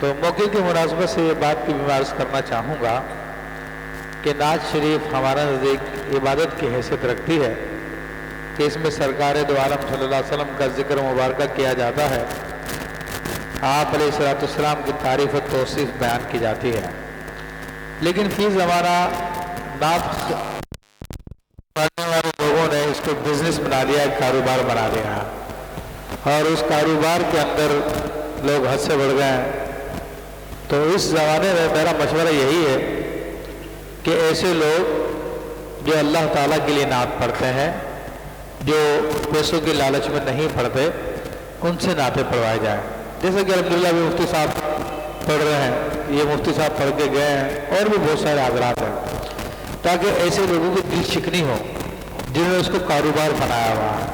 تو موقع کی مناسبت سے یہ بات کی بھی عرض کرنا چاہوں گا کہ نعت شریف ہمارا نزدیک عبادت کی حیثیت رکھتی ہے کہ اس میں سرکار دو عالم صلی اللہ علیہ وسلم کا ذکر مبارکہ کیا جاتا ہے، آپ علیہ السلام کی تعریف و توصیف بیان کی جاتی ہے، لیکن فی زمانہ نعت پڑھنے والے لوگوں نے اس کو بزنس بنا لیا، ایک کاروبار بنا لیا، اور اس کاروبار کے اندر لوگ حد سے بڑھ گئے ہیں۔ تو اس زمانے میں میرا مشورہ یہی ہے کہ ایسے لوگ جو اللہ تعالیٰ کے لیے نعت پڑھتے ہیں، جو پیسوں کی لالچ میں نہیں پڑھتے، ان سے نعتیں پڑھوائے جائیں، جیسے کہ الحمدللہ بھی مفتی صاحب پڑھ رہے ہیں، یہ مفتی صاحب پڑھ کے گئے ہیں، اور بھی بہت سارے حضرات ہیں، تاکہ ایسے لوگوں کی دل شکنی ہو جنہوں نے اس کو کاروبار بنایا ہوا ہے۔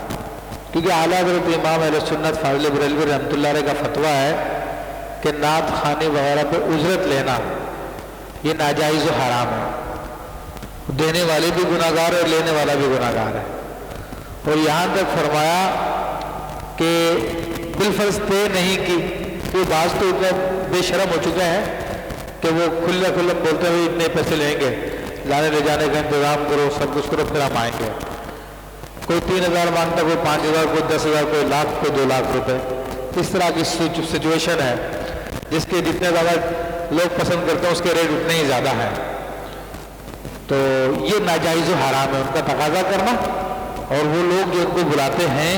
کیونکہ اعلیٰ حضرت امام اہل سنت فاضل بریلوی رحمۃ اللہ علیہ کا فتویٰ ہے کہ نعت خوانی وغیرہ پہ اجرت لینا یہ ناجائز و حرام ہے، دینے والے بھی گناہ گار ہے اور لینے والا بھی گناہ گار ہے، اور یہاں تک فرمایا کہ بالفرض طے نہیں کی، کہ بعض تو اتنا بے شرم ہو چکے ہیں کہ وہ کھلا بولتے ہوئے اتنے پیسے لیں گے، لانے لے جانے کا انتظام کرو، سب کچھ کرو، پھر ہم آئیں گے۔ کوئی 3,000 مانگتا، کوئی 5,000، کوئی 10,000، کوئی لاکھ، کوئی 2 لاکھ روپے۔ اس طرح کی سچویشن ہے جس کے جتنے زیادہ لوگ پسند کرتے ہیں اس کے ریٹ اتنے ہی زیادہ ہیں، تو یہ ناجائز و حرام ہے ان کا تقاضا کرنا، اور وہ لوگ جو ان کو بلاتے ہیں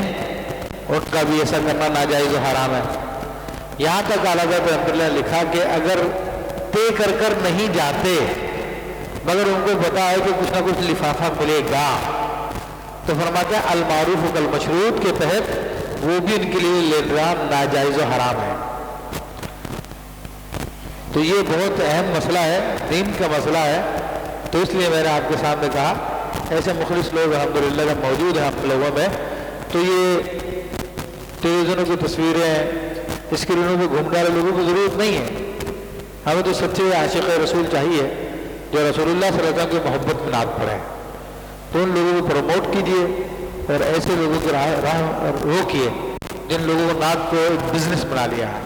ان کا بھی ایسا کرنا ناجائز و حرام ہے۔ یہاں تک اعلیٰ حضرت رحمۃ اللہ نے لکھا کہ اگر طے کر نہیں جاتے مگر ان کو پتا ہے کہ کچھ نہ کچھ لفافہ ملے گا، تو فرماتے ہیں المعروف کالمشروط کے تحت وہ بھی ان کے لیے لینا ناجائز و حرام ہے۔ تو یہ بہت اہم مسئلہ ہے، دین کا مسئلہ ہے، تو اس لیے میں نے آپ کے سامنے کہا ایسے مخلص لوگ الحمدللہ جب موجود ہیں ہم لوگوں میں، تو یہ ٹیلی ویژنوں کی تصویریں اسکرینوں پہ گھومنے والے لوگوں کی ضرورت نہیں ہے۔ ہمیں تو سچے عاشق رسول چاہیے جو رسول اللہ صلی اللہ علیہ وسلم کی محبت میں نعت پڑھیں، تو ان لوگوں کو پروموٹ کیجیے اور ایسے لوگوں کی راہ روکیے جن لوگوں کو نعت کو ایک بزنس بنا لیا ہے۔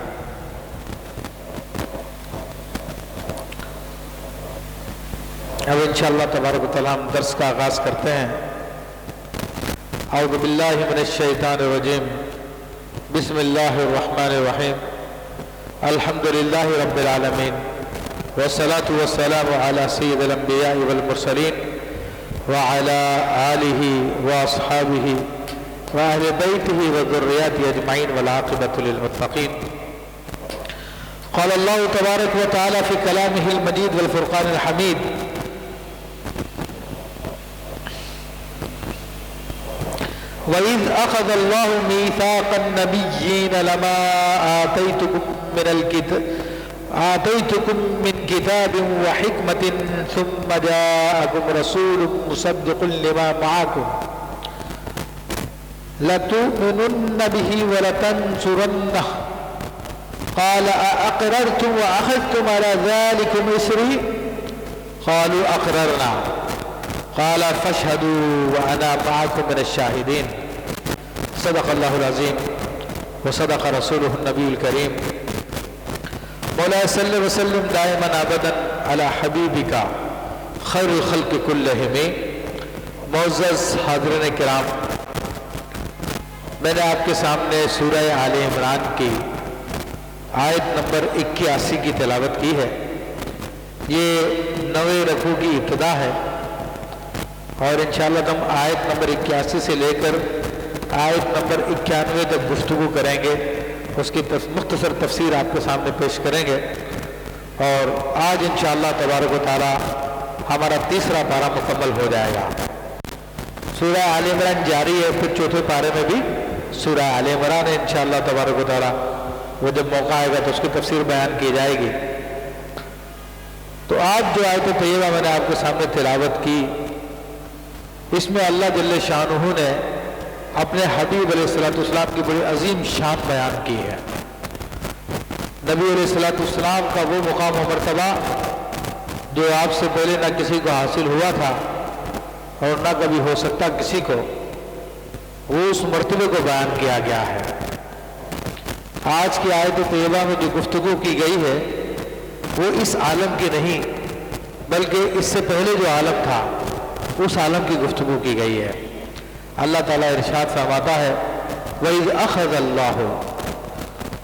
اب انشاءاللہ تبارک و تعالیٰ ہم درس کا آغاز کرتے ہیں۔ اعوذ باللہ من الشیطان الرجیم، بسم اللہ الرحمن الرحیم، الحمدللہ رب العالمین، والصلاة والسلام علی سید الانبیاء والمرسلین وعلی آلہ واصحابہ واہل بیتہ وذریاتہ اجمعین والعاقبۃ للمتقین۔ قال اللہ تبارک و تعالی فی کلامہ المجید والفرقان الحمید، وَإِذْ أَخَذَ اللَّهُ مِيثَاقَ النَّبِيِّينَ لَمَا آتَيْتُكُم مِّن كِتَابٍ وَحِكْمَةٍ ثُمَّ جَاءَكُمْ رَسُولٌ مُّصَدِّقٌ لِّمَا مَعَكُمْ لَتُؤْمِنُنَّ بِهِ وَلَتَنصُرُنَّهُ قَالَ أَأَقْرَرْتُمْ وَأَخَذْتُمْ عَلَى ذَلِكُمْ إِصْرِي قَالُوا أَقْرَرْنَا قال فاشهدوا وانا معكم من الشاهدين۔ صدق اللہ العظیم وصدق رسوله النبی الکریم۔ مولا صلی وسلم دائما ابدا علی حبیبک خیر الخلق کلہم۔ معزز حاضرین کرام، میں نے آپ کے سامنے سورہ آل عمران کی آیت نمبر 81 کی تلاوت کی ہے۔ یہ 9 رکوع کی ابتدا ہے، اور انشاءاللہ ہم آیت نمبر 81 سے لے کر آیت نمبر 91 تک گفتگو کریں گے، اس کی مختصر تفسیر آپ کے سامنے پیش کریں گے، اور آج انشاءاللہ تبارک و تعالی ہمارا تیسرا پارہ مکمل ہو جائے گا۔ سورہ آل عمران جاری ہے، پھر چوتھے پارے میں بھی سورہ آل عمران ہے، انشاءاللہ تبارک و تعالی وہ جب موقع آئے گا تو اس کی تفسیر بیان کی جائے گی۔ تو آج جو آیت طیبہ میں نے آپ کے سامنے تلاوت کی، اس میں اللہ جل شانہ نے اپنے حبیب علیہ السلام کی بڑی عظیم شان بیان کی ہے۔ نبی علیہ السلام کا وہ مقام و مرتبہ جو آپ سے پہلے نہ کسی کو حاصل ہوا تھا اور نہ کبھی ہو سکتا کسی کو، وہ اس مرتبے کو بیان کیا گیا ہے۔ آج کی آیت طیبہ میں جو گفتگو کی گئی ہے وہ اس عالم کی نہیں بلکہ اس سے پہلے جو عالم تھا اس عالم کی گفتگو کی گئی ہے۔ اللہ تعالیٰ ارشاد فرماتا ہے وَإِذْ أَخَذَ اللَّهُ،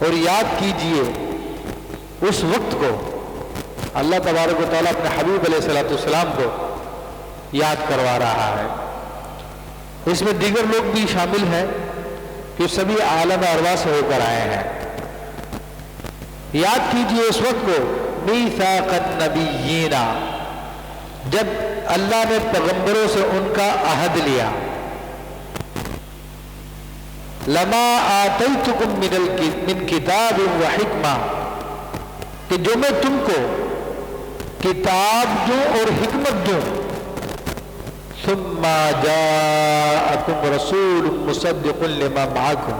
اور یاد کیجئے اس وقت کو، اللہ تبارک و تعالیٰ اپنے حبیب علیہ السلام کو یاد کروا رہا ہے۔ اس میں دیگر لوگ بھی شامل ہیں کہ سبھی عالم ارواح سے ہو کر آئے ہیں۔ یاد کیجئے اس وقت کو میثاق النبیین، جب اللہ نے پیغمبروں سے ان کا عہد لیا، لما آتیتکم من کتاب و حکمہ، کہ جو میں تم کو کتاب دوں اور حکمت دوں، ثم جاءکم رسول مصدق لما معکم،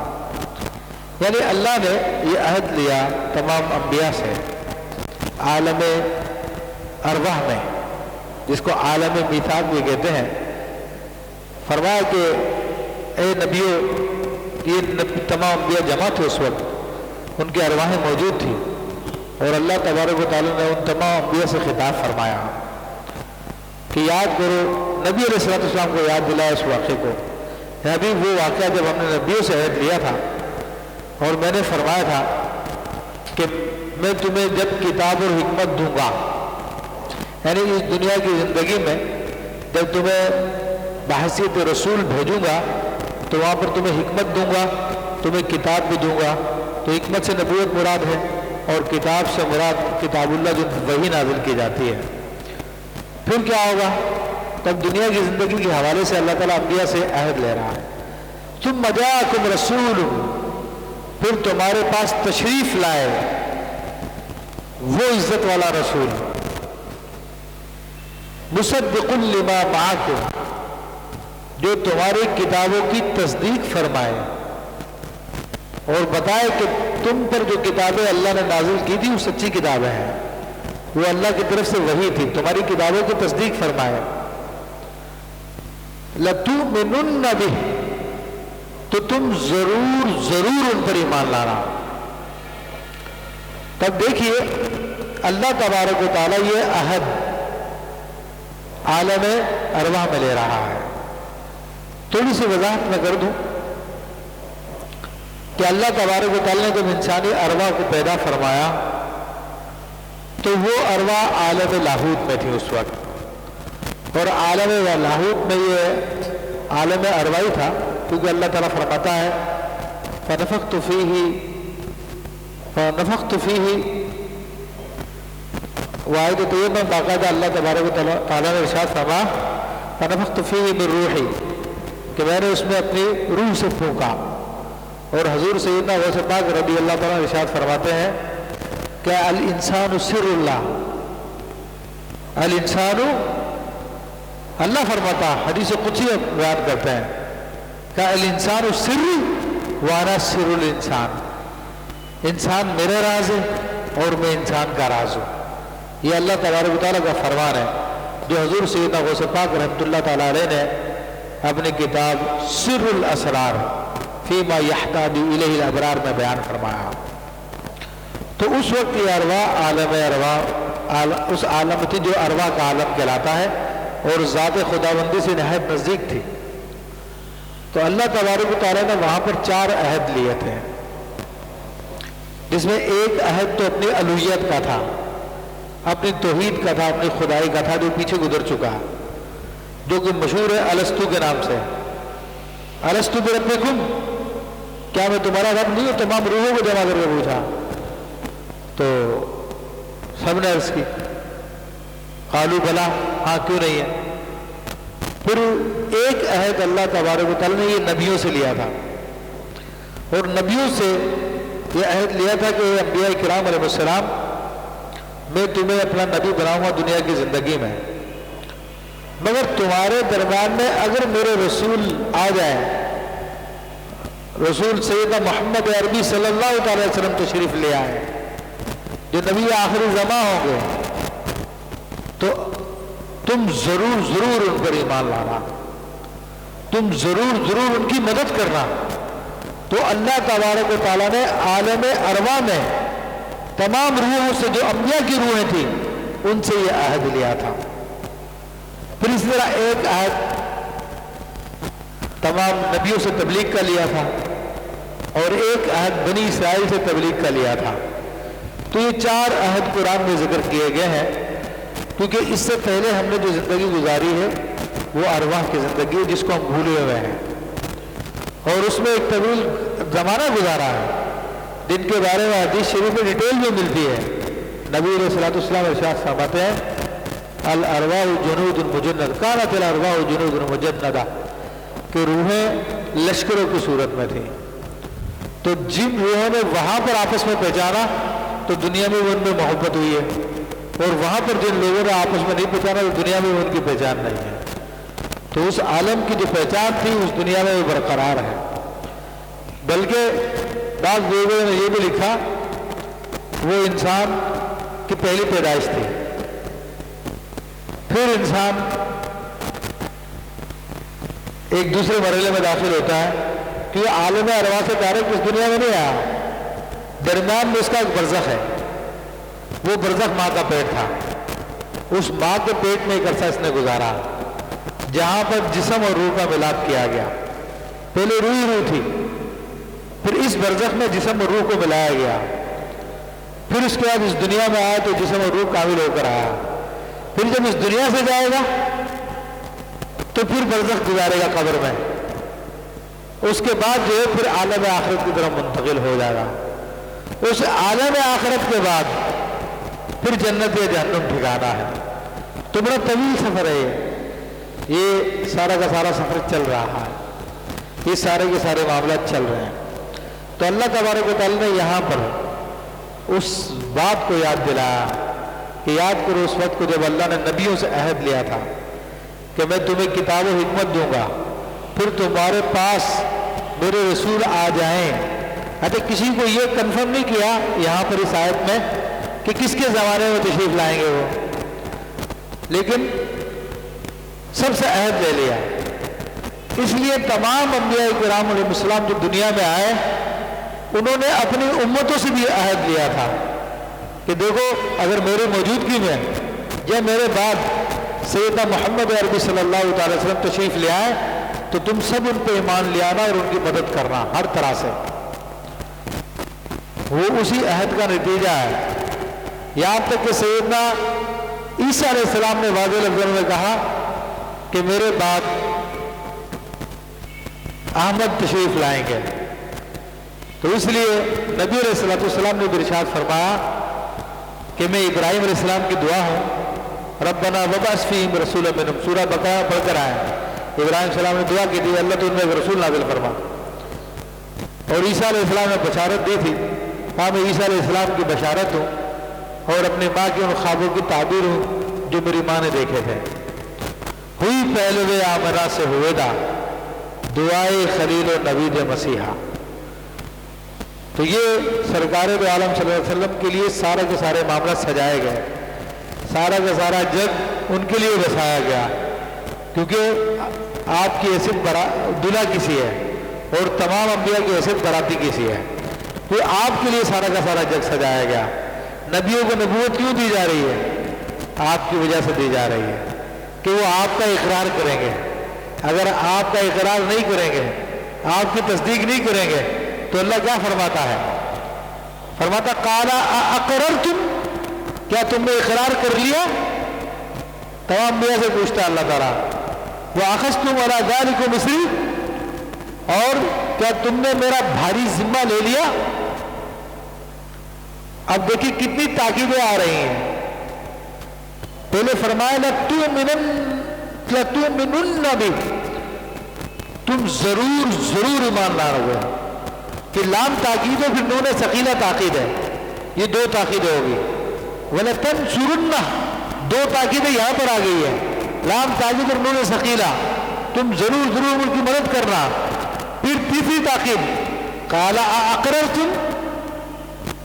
یعنی اللہ نے یہ عہد لیا تمام انبیاء سے عالم ارواح میں، جس کو عالم میثاق بھی کہتے ہیں۔ فرمایا کہ اے نبیوں، یہ تمام انبیاء جمع تھے اس وقت، ان کی ارواحیں موجود تھی، اور اللہ تبارک و تعالیٰ نے ان تمام انبیاء سے خطاب فرمایا کہ یاد کرو، نبی علیہ السلام کو یاد دلایا اس واقعے کو۔ ابھی وہ واقعہ جب ہم نے نبیوں سے عہد لیا تھا اور میں نے فرمایا تھا کہ میں تمہیں جب کتاب اور حکمت دوں گا، یعنی اس دنیا کی زندگی میں جب تمہیں بحیثیت رسول بھیجوں گا تو وہاں پر تمہیں حکمت دوں گا، تمہیں کتاب بھی دوں گا۔ تو حکمت سے نبوت مراد ہے اور کتاب سے مراد کتاب اللہ جو وحی نازل کی جاتی ہے۔ پھر کیا ہوگا؟ تب دنیا کی زندگی کے حوالے سے اللہ تعالیٰ انبیاء سے عہد لے رہا ہے۔ ثم جاءکم رسول، پھر تمہارے پاس تشریف لائے وہ عزت والا رسول، مصدق لما معکم، جو تمہاری کتابوں کی تصدیق فرمائے اور بتائے کہ تم پر جو کتابیں اللہ نے نازل کی تھی وہ سچی کتابیں ہیں، وہ اللہ کی طرف سے وحی تھی، تمہاری کتابوں کی تصدیق فرمائے۔ لَتُؤْمِنُنَّ بِهِ، تو تم ضرور ان پر ایمان لانا۔ تب دیکھیے اللہ تبارک و تعالیٰ یہ عہد عالم ارواح میں لے رہا ہے۔ تھوڑی سی وضاحت میں کر دوں کہ اللہ تبارک و تعالیٰ نے جب انسانی ارواح کو پیدا فرمایا تو وہ ارواح عالم لاہوت میں تھی اس وقت، اور عالم لاہوت میں یہ عالم ارواحی تھا، کیونکہ اللہ تعالیٰ فرماتا ہے فَنَفَخْتُ فِيهِ، واحد طیب میں باقاعدہ اللہ تبارک و تعالیٰ نے ارشاد فرمایا فَنَفَخْتُ فِيهِ مِن رُوحِي، کہ میں نے اس میں اپنی روح سے پھونکا۔ اور حضور سیدنا غوث پاک رضی اللہ تعالیٰ ارشاد فرماتے ہیں کہ الانسان سر اللہ، الانسان، اللہ فرماتا حدیث قدسی بیان کرتے ہیں کہ الانسان سر وانا سر الانسان، انسان میرا راز ہے اور میں انسان کا راز ہوں۔ یہ اللہ تبارک و تعالیٰ کا فرمان ہے جو حضور سیدنا غوث پاک رحمۃ اللہ تعالیٰ علیہ نے اپنی کتاب سر الاسرار فیما یحتاج الیہ الابرار میں بیان فرمایا۔ تو اس وقت یہ ارواح عالم ارواح اس عالم تھی جو ارواح کا عالم کہلاتا ہے اور ذات خداوندی سے نہایت نزدیک تھی۔ تو اللہ تبارک و تعالیٰ نے وہاں پر 4 عہد لیے تھے، جس میں ایک عہد تو اپنی الوہیت کا تھا، اپنی توحید کا تھا، اپنی خدائی کا تھا، جو پیچھے گزر چکا ہے، جو کہ مشہور ہے الستو کے نام سے۔ الستو بربکم، کیا میں تمہارا رب نہیں ہوں؟ تمام روحوں کو جمع کر کے پوچھا تو سب نے عرض کی، قالوا بلا، ہاں کیوں نہیں ہے۔ پھر ایک عہد اللہ تبارک و تعالیٰ نے یہ نبیوں سے لیا تھا، اور نبیوں سے یہ عہد لیا تھا کہ انبیاء کرام علیہ السلام، میں تمہیں اپنا نبی بناؤں گا دنیا کی زندگی میں، مگر تمہارے درمیان میں اگر میرے رسول آ جائیں، رسول سیدنا محمد عربی صلی اللہ تعالی وسلم تشریف لے آئے جو نبی آخری زمان ہوں گے، تو تم ضرور ان پر ایمان لانا، تم ضرور ان کی مدد کرنا، تو اللہ تبارک و تعالیٰ نے عالم ارواح میں تمام روحوں سے جو انبیاء کی روحیں تھیں ان سے یہ عہد لیا تھا. پھر اس طرح ایک عہد تمام نبیوں سے تبلیغ کا لیا تھا اور ایک عہد بنی اسرائیل سے تبلیغ کا لیا تھا. تو یہ 4 عہد قرآن میں ذکر کیے گئے ہیں کیونکہ اس سے پہلے ہم نے جو زندگی گزاری ہے وہ ارواح کی زندگی ہے جس کو ہم بھولے ہوئے ہیں اور اس میں ایک طویل زمانہ گزارا ہے جن کے بارے میں حدیث شریف میں ڈیٹیل بھی ملتی ہے. نبی علیہ الصلوۃ والسلام ارشاد فرماتے ہیں الارواح جنود مجند کانت الارواح جنود مجندہ کہ روحیں لشکروں کی صورت میں تھیں. تو جن روحوں نے وہاں پر آپس میں پہچانا تو دنیا میں ان میں محبت ہوئی ہے اور وہاں پر جن لوگوں نے آپس میں نہیں پہچانا تو دنیا میں ان کی پہچان نہیں ہے. تو اس عالم کی جو پہچان تھی اس دنیا میں وہ برقرار ہے. بلکہ بعض لوگوں نے یہ بھی لکھا وہ انسان کی پہلی پیدائش تھی پھر انسان ایک دوسرے مرحلے میں داخل ہوتا ہے کہ یہ عالم ارواح سے ڈائریکٹ اس دنیا میں نہیں آیا. درمیان میں اس کا ایک برزخ ہے. وہ برزخ ماں کا پیٹ تھا. اس ماں کے پیٹ میں ایک عرصہ اس نے گزارا جہاں پر جسم اور روح کا ملاپ کیا گیا. پہلے روح ہی روح تھی پھر اس برزخ میں جسم اور روح کو ملایا گیا. پھر اس کے بعد اس دنیا میں آیا تو جسم اور روح کامل ہو کر آیا. پھر جب اس دنیا سے جائے گا تو پھر برزخ گزارے گا قبر میں. اس کے بعد جو ہے پھر عالم آخرت کی طرف منتقل ہو جائے گا. اس عالم آخرت کے بعد پھر جنت یا جہنم ٹھکانا ہے. تو بڑا طویل سفر ہے یہ سارا کا سارا سفر چل رہا ہے. یہ سارے کے سارے معاملات چل رہے ہیں. تو اللہ تبارک و تعالیٰ نے یہاں پر اس بات کو یاد دلایا کہ یاد کرو اس وقت کو جب اللہ نے نبیوں سے عہد لیا تھا کہ میں تمہیں کتاب و حکمت دوں گا پھر تمہارے پاس میرے رسول آ جائیں. اچھا کسی کو یہ کنفرم نہیں کیا یہاں پر اس آیت میں کہ کس کے زمانے میں تشریف لائیں گے وہ, لیکن سب سے عہد لے لیا. اس لیے تمام انبیاء کرام علیہ السلام جو دنیا میں آئے انہوں نے اپنی امتوں سے بھی عہد لیا تھا کہ دیکھو اگر میرے موجودگی میں یا میرے بعد سیدنا محمد عربی صلی اللہ تعالی وسلم تشریف لے آئے تو تم سب ان پہ ایمان لے آنا اور ان کی مدد کرنا ہر طرح سے. وہ اسی عہد کا نتیجہ ہے. یہاں تک کہ سیدنا عیسیٰ علیہ السلام نے واضح لفظوں میں کہا کہ میرے بعد احمد تشریف لائیں گے. تو اس لیے نبی علیہ السلام نے بھی ارشاد فرمایا کہ میں ابراہیم علیہ السلام کی دعا ہوں ربنا وبعث فیہم رسولا منہم. سورہ بقرہ پڑھ کر آئے ابراہیم علیہ السلام نے دعا کی تھی اللہ تو ان میں ایک رسول نازل فرما. اور عیسیٰ علیہ السلام نے بشارت دی تھی ہاں میں عیسیٰ علیہ السلام کی بشارت ہوں اور اپنی ماں کے ان خوابوں کی تعبیر ہوں جو میری ماں نے دیکھے تھے. ہوئی پہلوے آمنہ سے ہوئیدہ دعائے خلیل و نبید مسیحا. تو یہ سرکار دو عالم صلی اللہ علیہ وسلم کے لیے سارے کے سارے معاملات سجائے گئے. سارا کا سارا جگ ان کے لیے بسایا گیا کیونکہ آپ کی حیثیت دلہا کسی ہے اور تمام انبیاء کی حیثیت باراتی کسی ہے. تو آپ کے لیے سارا کا سارا جگ سجایا گیا. نبیوں کو نبوت کیوں دی جا رہی ہے؟ آپ کی وجہ سے دی جا رہی ہے کہ وہ آپ کا اقرار کریں گے. اگر آپ کا اقرار نہیں کریں گے آپ کی تصدیق نہیں کریں گے تو اللہ کیا فرماتا ہے؟ فرماتا قال اقررتم کیا تم نے اقرار کر لیا؟ تمام انبیاء سے پوچھتا ہے اللہ تعالیٰ واخذتم علی ذلکم مصری اور کیا تم نے میرا بھاری ذمہ لے لیا؟ اب دیکھیے کتنی تاکیدیں آ رہی ہیں. پہلے فرمایا لَتُؤْمِنُنَّ بِهِ تم ضرور ضرور ایمان لاؤ گے کہ لام تاکید ہے پھر نون ثقیلہ تاکید ہے. یہ دو تاکیدیں ہوگی. وَلَتَنْصُرُنَّ دو تاکیدیں یہاں پر آ گئی ہے لام تاکید اور نون ثقیلہ تم ضرور ضرور ان کی مدد کرنا. پھر تیسری تاکید قَالَ أَأَقْرَرْتُمْ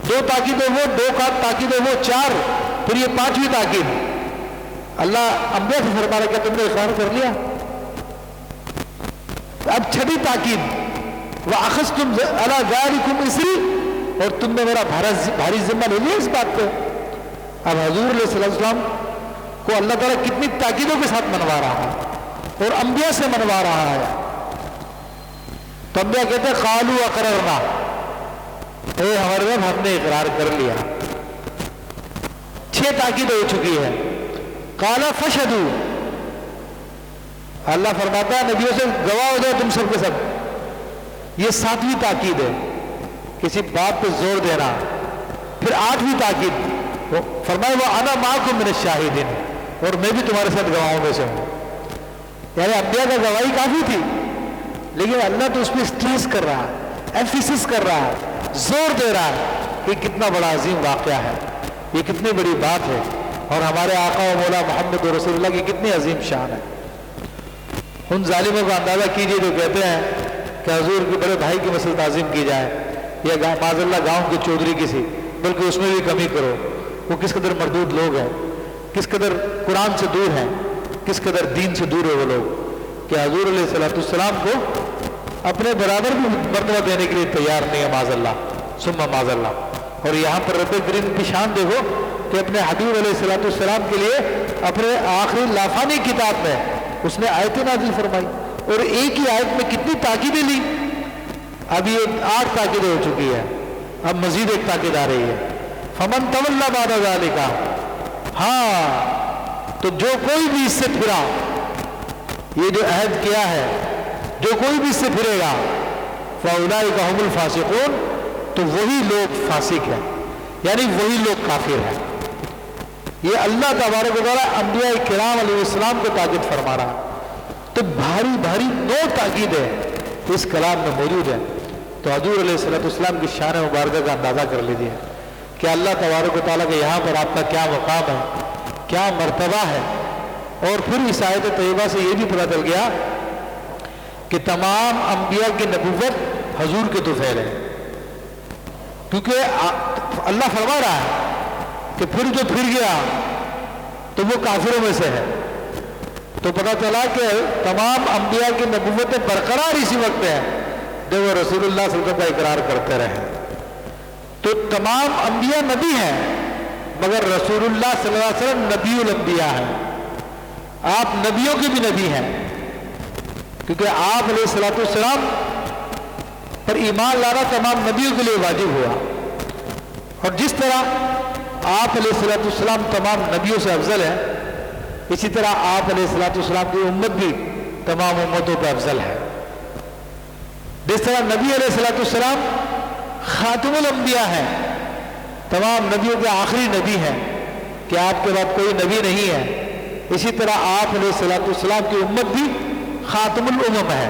دو تاکیدیں وہ دو تاکیدیں وہ چار پھر یہ پانچویں تاکید. اللہ انبیاء سے فرما رہا کیا تم نے اقرار کر لیا؟ اب چھٹی تاکید وَأَخَذْتُمْ عَلَى ذَلِكُمْ إِصْرِي، اور تم نے میرا بھاری ذمہ لے لیا اس بات پہ۔ اب حضور علیہ السلام کو اللہ تعالیٰ کتنی تاکیدوں کے ساتھ منوا رہا ہے اور انبیاء سے منوا رہا ہے۔ تو انبیاء کہتے ہیں قَالُوا أَقْرَرْنَا، اے ہمارے رب ہم نے اقرار کر لیا۔ 6 تاکید ہو چکی ہے۔ قَالَ فَشْهَدُوا، اللہ فرماتا ہے نبیوں سے گواہ ہو جاؤ تم سب کے سب۔ یہ 7ویں تاکید ہے، کسی بات پہ زور دینا۔ پھر 8ویں تاکید فرمائے وَأَنَا مَعَكُمْ مِنَ الشَّاهِدِينَ، اور میں بھی تمہارے ساتھ گواہوں میں سے ہوں۔ یعنی انبیاء کا گواہی کافی تھی، لیکن اللہ تو اس پہ اسٹریس کر رہا ہے، ایمفیسس کر رہا ہے، زور دے رہا ہے کہ کتنا بڑا عظیم واقعہ ہے، یہ کتنی بڑی بات ہے، اور ہمارے آقا و مولا محمد رسول اللہ کی کتنی عظیم شان ہے۔ ان ظالموں کا اندازہ کیجئے جو کہتے ہیں کہ حضور کے بڑے بھائی کی مثل تعظیم کی جائے، یا معاذ اللہ گاؤں کے چودھری کسی، بلکہ اس میں بھی کمی کرو۔ وہ کس قدر مردود لوگ ہیں، کس قدر قرآن سے دور ہیں، کس قدر دین سے دور ہے وہ لوگ، کہ حضور علیہ السلام کو اپنے برابر بھی مرتبہ دینے کے لیے تیار نہیں ہے، معاذ اللہ ثم معاذ اللہ۔ اور یہاں پر رب کریم کی شان دیکھو کہ اپنے حبیب علیہ السلام کے لیے اپنے آخری لافانی کتاب میں اس نے آیتیں نازل فرمائی، اور ایک ہی آیت میں کتنی تاکیدیں لی۔ اب یہ 8 تاکیدیں ہو چکی ہے، اب مزید ایک تاکید آ رہی ہے۔ فمن تولی بعد ذلک، ہاں تو جو کوئی بھی اس سے پھرا، یہ جو عہد کیا ہے، جو کوئی بھی اس سے پھرے گا، فاولئک هم الفاسقون، تو وہی لوگ فاسق ہیں، یعنی وہی لوگ کافر ہیں۔ یہ اللہ تبارک و تعالیٰ انبیاء کرام علیہ السلام کو تاکید فرما رہا ہے۔ تو بھاری بھاری 9 تاکیدیں اس کلام میں موجود ہیں۔ تو حضور علیہ السلام کی شان مبارکہ کا اندازہ کر لیجیے کہ اللہ تبارک و تعالیٰ کے یہاں پر آپ کا کیا مقام ہے، کیا مرتبہ ہے۔ اور پھر اس آیت طیبہ سے یہ بھی پتہ چل گیا کہ تمام انبیاء کی نبوت حضور کے طفیل ہے، کیونکہ اللہ فرما رہا ہے کہ پھر جو پھر گیا تو وہ کافروں میں سے ہے۔ تو پتہ چلا کہ تمام انبیاء کی نبوتیں برقرار اسی وقت ہیں جب وہ رسول اللہ صلی اللہ علیہ وسلم کا اقرار کرتے رہے۔ تو تمام انبیاء نبی ہیں، مگر رسول اللہ صلی اللہ علیہ وسلم نبی الانبیاء ہیں، آپ نبیوں کے بھی نبی ہیں، کیونکہ آپ علیہ السلام پر ایمان لانا تمام نبیوں کے لیے واجب ہوا۔ اور جس طرح آپ علیہ السلام تمام نبیوں سے افضل ہے، اسی طرح آپ علیہ السلام کی امت بھی تمام امتوں پہ افضل ہے۔ جس طرح نبی علیہ السلام خاتم الانبیاء ہیں، تمام نبیوں کے آخری نبی ہیں کہ آپ کے بعد کوئی نبی نہیں ہے، اسی طرح آپ علیہ السلام کی امت بھی خاتم الامم ہے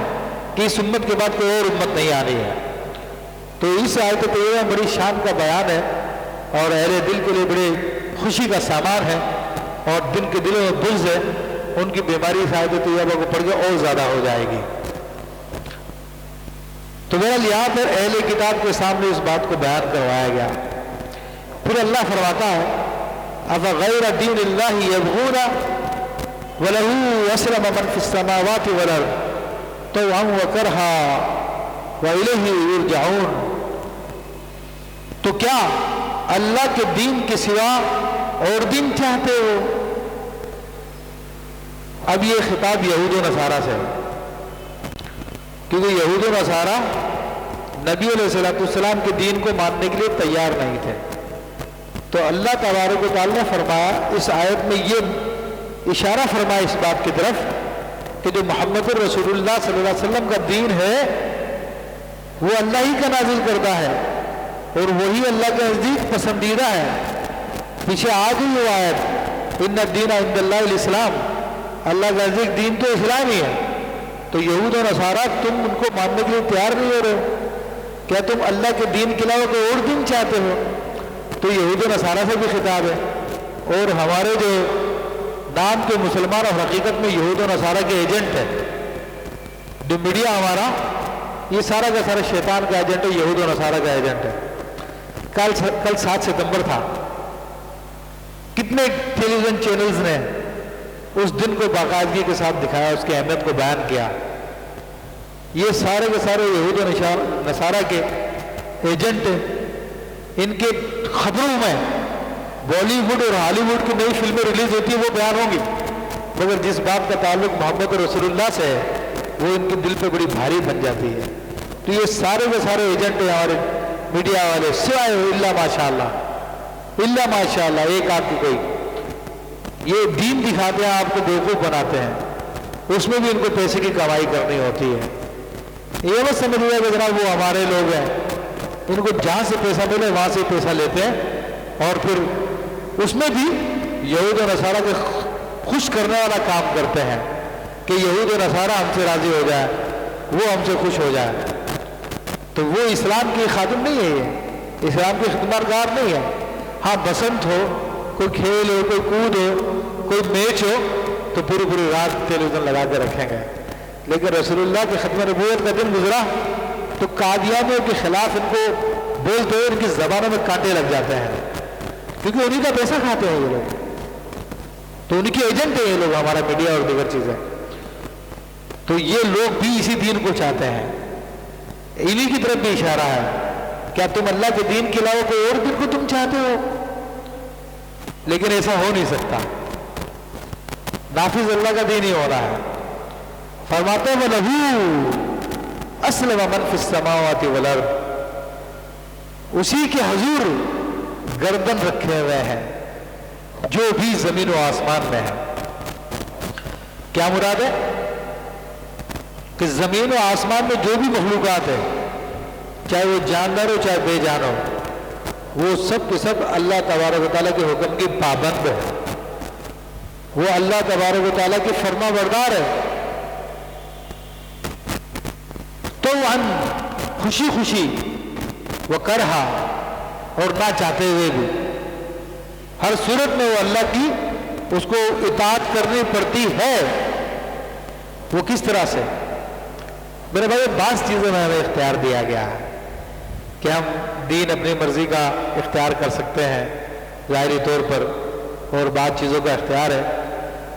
کہ اس امت کے بعد کوئی اور امت نہیں آنی ہے۔ تو اس آیت طیبہ بڑی شان کا بیان ہے اور اہل دل کے لیے بڑے خوشی کا سامان ہے، اور جن کے دلوں میں بغض ہے ان کی بیماری اس آیت طیبہ کو پڑھ کے اور زیادہ ہو جائے گی۔ تو بہرحال یہاں پر اہل کتاب کے سامنے اس بات کو بیان کروایا گیا۔ پھر اللہ فرماتا ہے اَفَغَيْرَ دِينِ اللَّهِ يَبْغُونَ وَلَهُ أَسْلَمَ مَنْ فِي السَّمَاوَاتِ وَالْأَرْضِ طَوْعًا وَكَرْهًا وَإِلَيْهِ يُرْجَعُونَ۔ تو کیا اللہ کے دین کے سوا اور دین چاہتے ہو؟ اب یہ خطاب یہود و نصارہ سے ہے، کیونکہ یہود و نصارہ نبی علیہ السلام کے دین کو ماننے کے لیے تیار نہیں تھے۔ تو اللہ تبارک و تعالیٰ نے فرمایا، اس آیت میں یہ اشارہ فرمایا اس بات کی طرف کہ جو محمد رسول اللہ صلی اللہ علیہ وسلم کا دین ہے وہ اللہ ہی کا نازل کردہ ہے، اور وہی اللہ کے نزدیک پسندیدہ ہے۔ پیچھے آ گئی وہ آیت ان الدین عند اللہ الاسلام، اللہ کا نزدیک دین تو اسلام ہی ہے۔ تو یہود و نصارہ تم ان کو ماننے کے لیے تیار نہیں ہو رہے، کیا تم اللہ کے دین کے علاوہ کوئی اور دین چاہتے ہو؟ تو یہود و نصارہ سے بھی خطاب ہے، اور ہمارے جو نام کے مسلمان اور حقیقت میں یہود و نصارہ کے ایجنٹ ہیں، جو میڈیا ہمارا یہ سارا کا سارا شیطان کا ایجنٹ ہے، یہود و نصارہ کا ایجنٹ ہے۔ کل 7 ستمبر تھا، کتنے ٹیلی ویژن چینلز نے اس دن کو باقاعدگی کے ساتھ دکھایا، اس کی اہمیت کو بیان کیا۔ یہ سارے کے سارے یہود و نصارہ کے ایجنٹ ہیں. ان کے خبروں میں بالی ووڈ اور ہالی ووڈ کی نئی فلمیں ریلیز ہوتی ہیں وہ بیان ہوں گی، مگر جس بات کا تعلق محمد رسول اللہ سے ہے وہ ان کے دل پہ بڑی بھاری بن جاتی ہے. تو یہ سارے کے سارے ایجنٹ ہیں ہمارے میڈیا والے، سوائے اللہ ماشاء اللہ ایک آدھ کی کوئی یہ دین دکھاتے ہیں، آپ کو بیوقوف بناتے ہیں، اس میں بھی ان کو پیسے کی کمائی کرنی ہوتی ہے. یہ بس سمجھ لیا کہ جناب وہ ہمارے لوگ ہیں، ان کو جہاں سے پیسہ ملے وہاں سے پیسہ لیتے ہیں اور پھر اس میں بھی یہود و نصارہ کے خوش کرنے والا کام کرتے ہیں کہ یہود و نصارہ ہم سے راضی ہو جائے، وہ ہم سے خوش ہو جائے. تو وہ اسلام کی خادم نہیں ہے، یہ اسلام کی خدمت گار نہیں ہے. ہاں بسنت ہو، کوئی کھیل ہو، کوئی کود ہو، کوئی میچ ہو تو پوری رات ٹیلی ویژن لگا کے رکھیں گے. لیکن رسول اللہ کی ختم نبوت کا دن گزرا تو قادیانیوں کے خلاف ان کو بولتے ہوئے ان کی زبانوں میں کانٹے لگ جاتے ہیں، کیونکہ انہی کا پیسہ کھاتے ہیں یہ لوگ. تو ان کے ایجنٹ ہیں یہ لوگ، ہمارا میڈیا اور دیگر چیزیں. تو یہ لوگ بھی اسی دین کو چاہتے ہیں، انہی کی طرف بھی اشارہ ہے. کیا تم اللہ کے دین کے علاوہ کوئی اور دین کو تم چاہتے ہو؟ لیکن ایسا ہو نہیں سکتا، نافذ اللہ کا دین ہی ہو رہا ہے. فرماتے ہیں وَلَهُ أَسْلَمَ مَنْ فِي السَّمَاوَاتِ وَالْأَرْضِ، اسی کے حضور گردن رکھے ہوئے ہیں جو بھی زمین و آسمان میں ہے. کیا مراد ہے؟ کہ زمین و آسمان میں جو بھی مخلوقات ہے، چاہے وہ جاندار ہو چاہے بے جان ہو، وہ سب کے سب اللہ تبارک و تعالیٰ کے حکم کی پابند ہے، وہ اللہ تبارک و تعالیٰ کی فرما بردار ہے. تو خوشی خوشی وہ کرہا اور نہ چاہتے ہوئے بھی ہر صورت میں وہ اللہ کی اس کو اطاعت کرنی پڑتی ہے. وہ کس طرح سے؟ میرے بھائی بعض چیزوں میں ہمیں اختیار دیا گیا ہے کہ ہم دین اپنی مرضی کا اختیار کر سکتے ہیں ظاہری طور پر، اور بعض چیزوں کا اختیار ہے،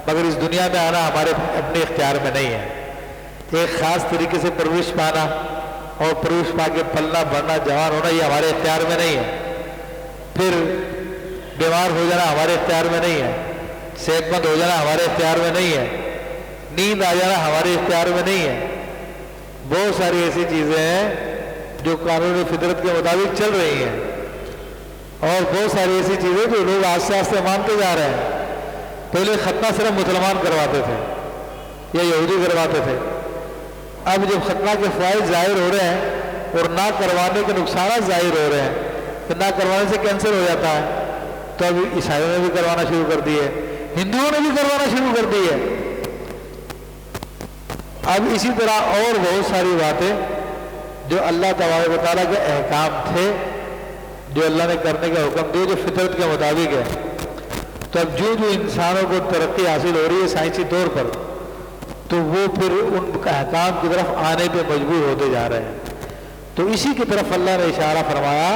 مگر اس دنیا میں آنا ہمارے اپنے اختیار میں نہیں ہے. ایک خاص طریقے سے پرورش پانا اور پرورش پا کے پلنا بڑھنا جوان ہونا یہ ہمارے اختیار میں نہیں ہے. پھر بیمار ہو جانا ہمارے اختیار میں نہیں ہے، صحت مند ہو جانا ہمارے اختیار میں نہیں ہے، نیند آ جانا ہمارے اختیار میں نہیں ہے. بہت ساری ایسی چیزیں ہیں جو قانون فطرت کے مطابق چل رہی ہیں، اور بہت ساری ایسی چیزیں جو لوگ آہستہ آہستہ مانتے جا رہے ہیں. پہلے ختنہ صرف مسلمان کرواتے تھے یا یہودی کرواتے تھے، اب جب ختنہ کے فوائد ظاہر ہو رہے ہیں اور نہ کروانے کے نقصانات ظاہر ہو رہے ہیں کہ نہ کروانے سے کینسر ہو جاتا ہے، تو اب عیسائیوں نے بھی کروانا شروع کر دی ہے، ہندوؤں نے بھی کروانا شروع کر دی ہے. اب اسی طرح اور بہت ساری باتیں جو اللہ تبارک و تعالیٰ کے احکام تھے، جو اللہ نے کرنے کا حکم دیا، جو فطرت کے مطابق ہے. تو اب جو انسانوں کو ترقی حاصل ہو رہی ہے سائنسی طور پر، تو وہ پھر ان احکام کی طرف آنے پہ مجبور ہوتے جا رہے ہیں. تو اسی کی طرف اللہ نے اشارہ فرمایا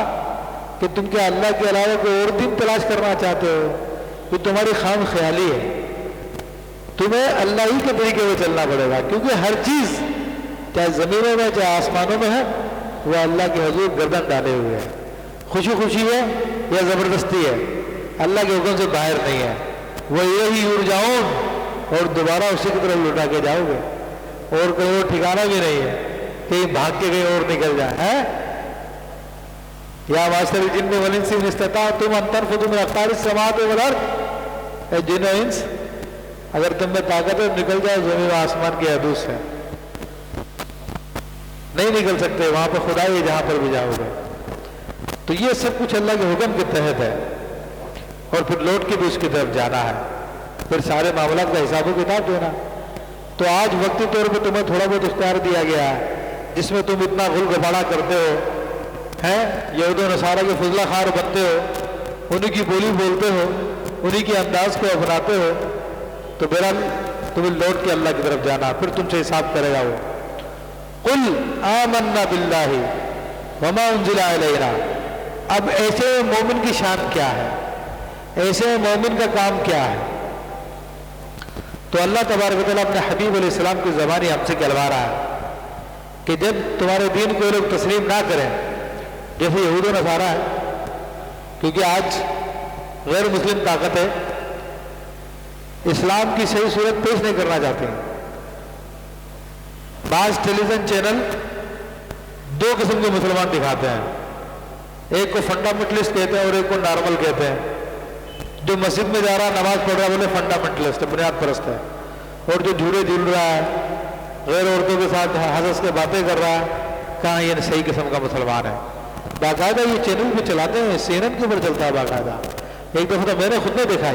کہ تم کیا اللہ کے علاوہ کوئی اور دین تلاش کرنا چاہتے ہو؟ یہ تمہاری خام خیالی ہے. تمہیں اللہ ہی کے طریقے میں چلنا پڑے گا، کیونکہ ہر چیز چاہے زمینوں میں چاہے آسمانوں میں ہے وہ اللہ کے حضور گردن ڈالے ہوئے ہے. خوشی خوشی ہے یا زبردستی ہے، اللہ کے حکم سے باہر نہیں ہے. وہ یہی یرجعون، اور دوبارہ اسی کی طرف لوٹا کے جاؤ گے، اور کہیں اور ٹھکانہ بھی نہیں ہے کہیں بھاگ کے کہیں اور نکل جائے. یا معاشر الجن والانس ان استطعتم ان تنفذوا من اقطار السماوات والارض، اے جن و انس اگر تم میں طاقت ہے نکل جاؤ زمین و آسمان کی حدود سے. نہیں نکل سکتے، وہاں پہ خدا ہی جہاں پر بھی جاؤ گے. تو یہ سب کچھ اللہ کے حکم کے تحت ہے، اور پھر لوٹ کے بھی اس کی طرف جانا ہے، پھر سارے معاملات کا حساب و کتاب دینا. تو آج وقتی طور پہ تمہیں تھوڑا بہت اختیار دیا گیا ہے جس میں تم اتنا غل غبارہ کرتے ہو، یہود و نصارہ کے فضلہ خوار بنتے ہو، انہی کی بولی بولتے ہو، انہی کے انداز کو اپناتے ہو. تو بہرحال تمہیں لوٹ کے اللہ کی طرف جانا، پھر تم سے حساب کرے گا وہ. قل آمنا باللہ وما انزل الینا. اب ایسے مومن کی شان کیا ہے، ایسے مومن کا کام کیا ہے؟ تو اللہ تبارک و تعالیٰ اپنے حبیب علیہ السلام کی زبانی ہم سے کہلوا رہا ہے کہ جب تمہارے دین کو یہ لوگ تسلیم نہ کریں، جیسے یہود و نصارہ ہے، کیونکہ آج غیر مسلم طاقت ہے، اسلام کی صحیح صورت پیش نہیں کرنا چاہتے ہیں۔ بعض ٹیلی ویژن چینل دو قسم کے مسلمان دکھاتے ہیں، ایک کو فنڈامنٹلسٹ کہتے ہیں اور ایک کو نارمل کہتے ہیں۔ جو مسجد میں جا رہا نماز پڑھ رہا ہے بولے فنڈامنٹلسٹ ہے، بنیاد پرست ہے، اور جو جھولے جھول رہا ہے، غیر عورتوں کے ساتھ ہنس کے باتیں کر رہا ہے، کہاں یہ صحیح قسم کا مسلمان ہے؟ باقاعدہ یہ چینل بھی چلاتے ہیں، CNN کے اوپر چلتا ہے باقاعدہ۔ ایک دفعہ تو میں نے خود نے دیکھا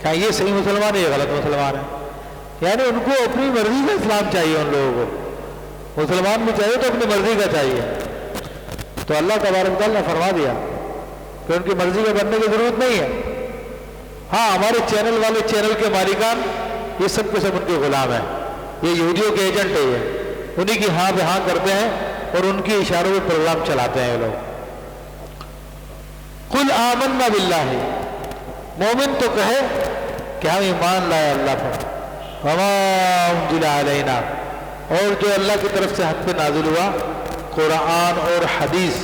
کیا یہ صحیح مسلمان ہے، یہ غلط مسلمان ہے؟ یعنی ان کو اپنی مرضی کا اسلام چاہیے، ان لوگوں کو مسلمان بھی چاہیے تو اپنی مرضی کا چاہیے۔ تو اللہ تبارک تعالیٰ نے فرما دیا کہ ان کی مرضی کا بننے کی ضرورت نہیں ہے۔ ہاں، ہمارے چینل والے چینل کے مالکان یہ سب کے سب ان کے غلام ہیں، یہ یہودیوں کے ایجنٹ ہے، یہ انہی کی ہاں بے ہاں کرتے ہیں اور ان کی اشاروں میں پروگرام چلاتے ہیں یہ لوگ۔ قل آمنا باللہ، مومن تو کہے کہ ہم ایمان لائے اللہ پر، وما انزل علینا، اور جو اللہ کی طرف سے ہم پہ نازل ہوا قرآن اور حدیث،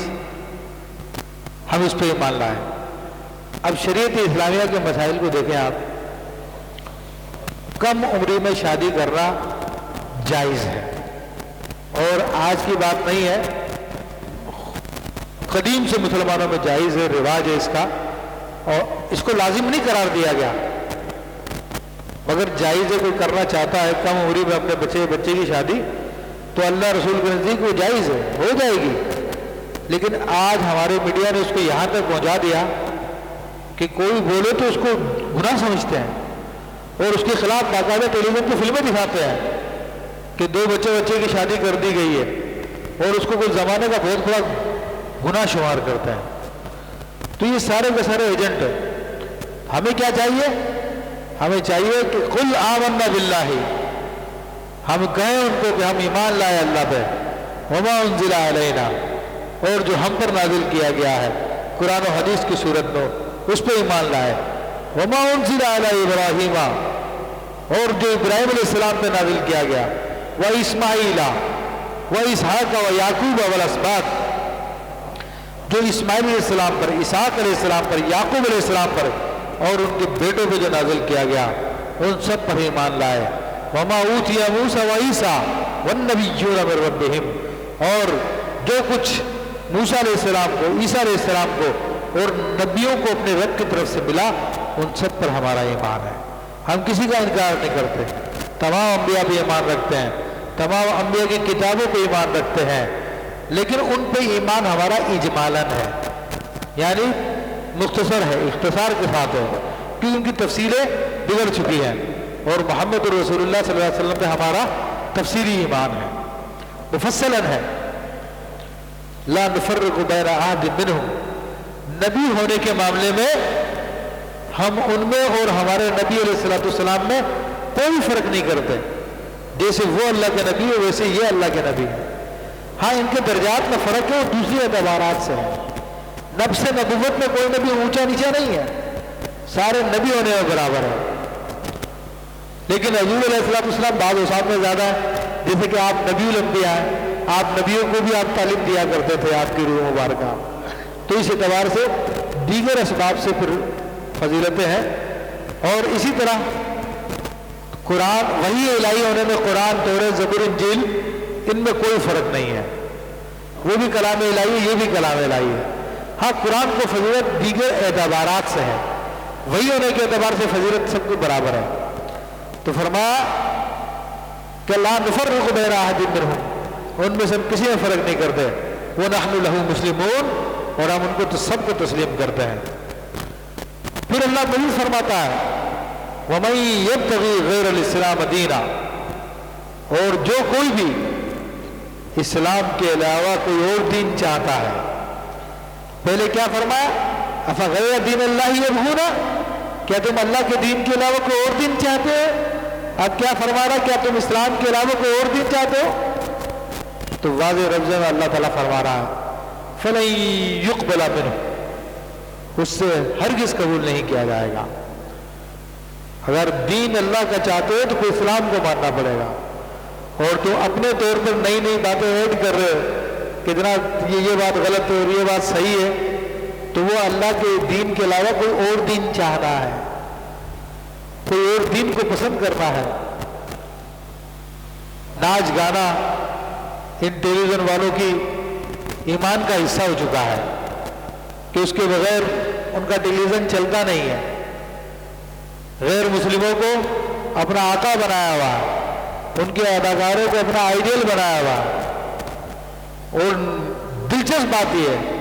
ہم اس پہ ایمان لائے۔ اب شریعت اسلامیہ کے مسائل کو دیکھیں آپ، کم عمری میں شادی کرنا جائز ہے، اور آج کی بات نہیں ہے، قدیم سے مسلمانوں میں جائز ہے، رواج ہے اس کا، اور اس کو لازم نہیں قرار دیا گیا، مگر جائز ہے۔ کوئی کرنا چاہتا ہے کم عمری میں اپنے بچے کی شادی، تو اللہ رسول کے نزدیک وہ جائز ہے، ہو جائے گی۔ لیکن آج ہمارے میڈیا نے اس کو یہاں تک پہنچا دیا کہ کوئی بولے تو اس کو گناہ سمجھتے ہیں، اور اس کے خلاف باقاعدہ ٹیلی ویژن کی فلمیں دکھاتے ہیں کہ دو بچے کی شادی کر دی گئی ہے، اور اس کو کوئی زمانے کا بہت بڑا گناہ شمار کرتا ہے۔ تو یہ سارے کے سارے ایجنٹ ہیں۔ ہمیں کیا چاہیے؟ ہمیں چاہیے کہ قل آمنا باللہ، ہم کہیں ان کو کہ ہم ایمان لائے اللہ پہ، وما انزل علینا، اور جو ہم پر نازل کیا گیا ہے قرآن و حدیث کی صورت میں اس پہ ایمان لائے، وما انزل علی ابراہیم، اور جو ابراہیم علیہ السلام پہ نازل کیا گیا، واسماعیل واسحاق ویعقوب والاسباط، جو اسماعیل علیہ السلام پر، اسحاق علیہ السلام پر، یعقوب علیہ السلام پر اور ان کے بیٹوں پہ جو نازل کیا گیا ان سب پر ایمان لائے، وما اوتی موسیٰ وعیسیٰ والنبیون من ربہم، اور جو کچھ موسیٰ علیہ السلام کو، عیسیٰ علیہ السلام کو اور نبیوں کو اپنے رب کی طرف سے ملا، ان سب پر ہمارا ایمان ہے۔ ہم کسی کا انکار نہیں کرتے، تمام انبیاء پہ ایمان رکھتے ہیں، تمام انبیاء کی کتابوں پہ ایمان رکھتے ہیں، لیکن ان پہ ایمان ہمارا اجمالاً ہے، یعنی مختصر ہے، اختصار کے ساتھ ہے، کیونکہ ان کی تفصیلیں بگڑ چکی ہیں، اور محمد رسول اللہ صلی اللہ علیہ وسلم پہ ہمارا تفصیلی ایمان ہے، مفصلاً ہے۔ لا نفرق بین احد منہم، نبی ہونے کے معاملے میں ہم ان میں اور ہمارے نبی علیہ السلام میں کوئی فرق نہیں کرتے، جیسے وہ اللہ کے نبی ہے ویسے یہ اللہ کے نبی ہے۔ ہاں، ان کے درجات میں فرق ہے اور دوسری اعتبارات سے ہے۔ نفس نبوت میں کوئی نبی اونچا نیچا نہیں ہے، سارے نبی ہونے میں برابر ہے، لیکن حضور علیہ السلام بعض اوصاف میں زیادہ ہے، جیسے کہ آپ نبی الانبیاء ہیں، آپ نبیوں کو بھی آپ تعلیم دیا کرتے تھے آپ کی روح مبارکہ، تو اس اعتبار سے دیگر اسباب سے پھر فضیلتیں ہیں۔ اور اسی طرح قرآن وحی الہی ہونے میں قرآن، تورات، زبور، انجیل، ان میں کوئی فرق نہیں ہے، وہ بھی کلام الہی ہے، یہ بھی کلام الہی ہے۔ ہاں، قرآن کو فضیلت دیگر اعتبارات سے ہے، وحی ہونے کے اعتبار سے فضیلت سب کو برابر ہے۔ تو فرمایا کہ لا نفرق بین احد منہم، ان میں سے ہم کسی میں فرق نہیں کرتے، ونحن لہ مسلمون، اور ہم ان کو تو سب کو تسلیم کرتے ہیں۔ پھر اللہ مزید فرماتا ہے وَمَن يَبْتَغِي غَيْرَ الْإِسْلَامَ دِينًا، اور جو کوئی بھی اسلام کے علاوہ کوئی اور دین چاہتا ہے۔ پہلے کیا فرمایا؟ اَفَغَيْرَ دِينِ اللَّهِ يَبْغُونَ، کیا تم اللہ کے دین کے علاوہ کوئی اور دین چاہتے ہو؟ اب کیا فرما رہا؟ کیا تم اسلام کے علاوہ کوئی اور دین چاہتے ہو؟ تو واضح لفظ میں اللہ تعالیٰ فرما رہا ہے فَلَن يُقْبَلَ مِنْهُ، اس سے ہرگز قبول نہیں کیا جائے گا۔ اگر دین اللہ کا چاہتے ہو تو کوئی اسلام کو ماننا پڑے گا، اور تم اپنے طور پر نئی نئی باتیں ایڈ کر رہے ہو کہ جناب یہ بات غلط ہے اور یہ بات صحیح ہے، تو وہ اللہ کے دین کے علاوہ کوئی اور دین چاہنا ہے، کوئی اور دین کو پسند کرنا ہے۔ ناچ گانا ان ٹیلی ویژن والوں کی ایمان کا حصہ ہو چکا ہے کہ اس کے بغیر ان کا ٹیلی ویژن چلتا نہیں ہے۔ غیر مسلموں کو اپنا آقا بنایا ہوا، ان کے اداکاروں کو اپنا آئیڈیل بنایا ہوا، اور دلچسپ بات یہ ہے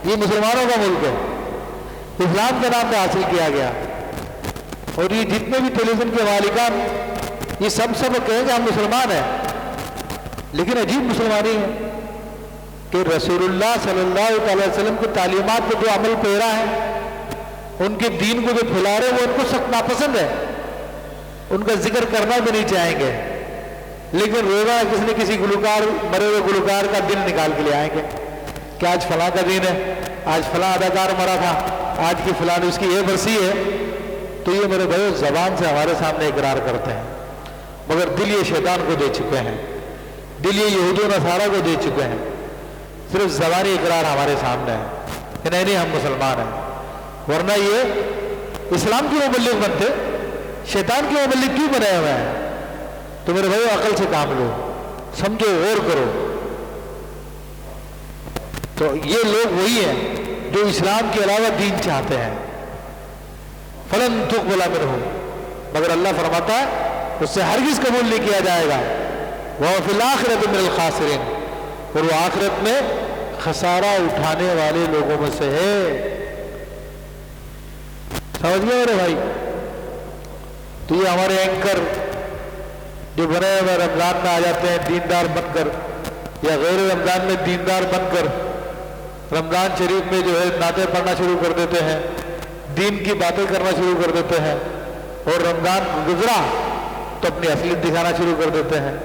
یہ مسلمانوں کا ملک ہے، اسلام کے نام پہ حاصل کیا گیا، اور یہ جتنے بھی ٹیلی ویژن کے مالکان یہ سب کہیں کہ ہم مسلمان ہیں، لیکن عجیب مسلمانی ہے کہ رسول اللہ صلی اللہ علیہ وسلم کی تعلیمات پہ جو عمل پیرا ہے، ان کے دین کو جو پھیلا رہے وہ ان کو سخت ناپسند ہے، ان کا ذکر کرنا بھی نہیں چاہیں گے، لیکن روزہ کسی نے کسی گلوکار مرے ہوئے گلوکار کا دن نکال کے لے آئیں گے کہ آج فلاں کا دن ہے، آج فلاں اداکار مرا تھا، آج کی فلاں اس کی یہ برسی ہے، تو یہ میرے بھائی زبان سے ہمارے سامنے اقرار کرتے ہیں، مگر دل یہ شیطان کو دے چکے ہیں، دل یہ یہود و نصارہ کو دے چکے ہیں، صرف زبانی اقرار ہمارے سامنے ہے کہ نہیں ہم مسلمان ہیں، ورنہ یہ اسلام کی مبلغ بنتے، شیطان کی مبلغ کیوں بنے ہوئے ہیں؟ تو میرے بھائی عقل سے کام لو، سمجھو، غور کرو۔ تو یہ لوگ وہی ہیں جو اسلام کے علاوہ دین چاہتے ہیں، فلن تقبل منہم، مگر اللہ فرماتا ہے اس سے ہرگز قبول نہیں کیا جائے گا، وَهُوَ فِي الْآخِرَةِ مِنَ الْخَاسِرِينَ، اور وہ آخرت میں خسارہ اٹھانے والے لوگوں میں سے ہے۔ سمجھ گئے میرے بھائی؟ تو یہ ہمارے اینکر جو بنے ہوئے رمضان میں آ جاتے ہیں دیندار بن کر، یا غیر رمضان میں دیندار بن کر رمضان شریف میں جو ہے نعتیں پڑھنا شروع کر دیتے ہیں، دین کی باتیں کرنا شروع کر دیتے ہیں، اور رمضان گزرا تو اپنی اصلیت دکھانا شروع کر دیتے ہیں۔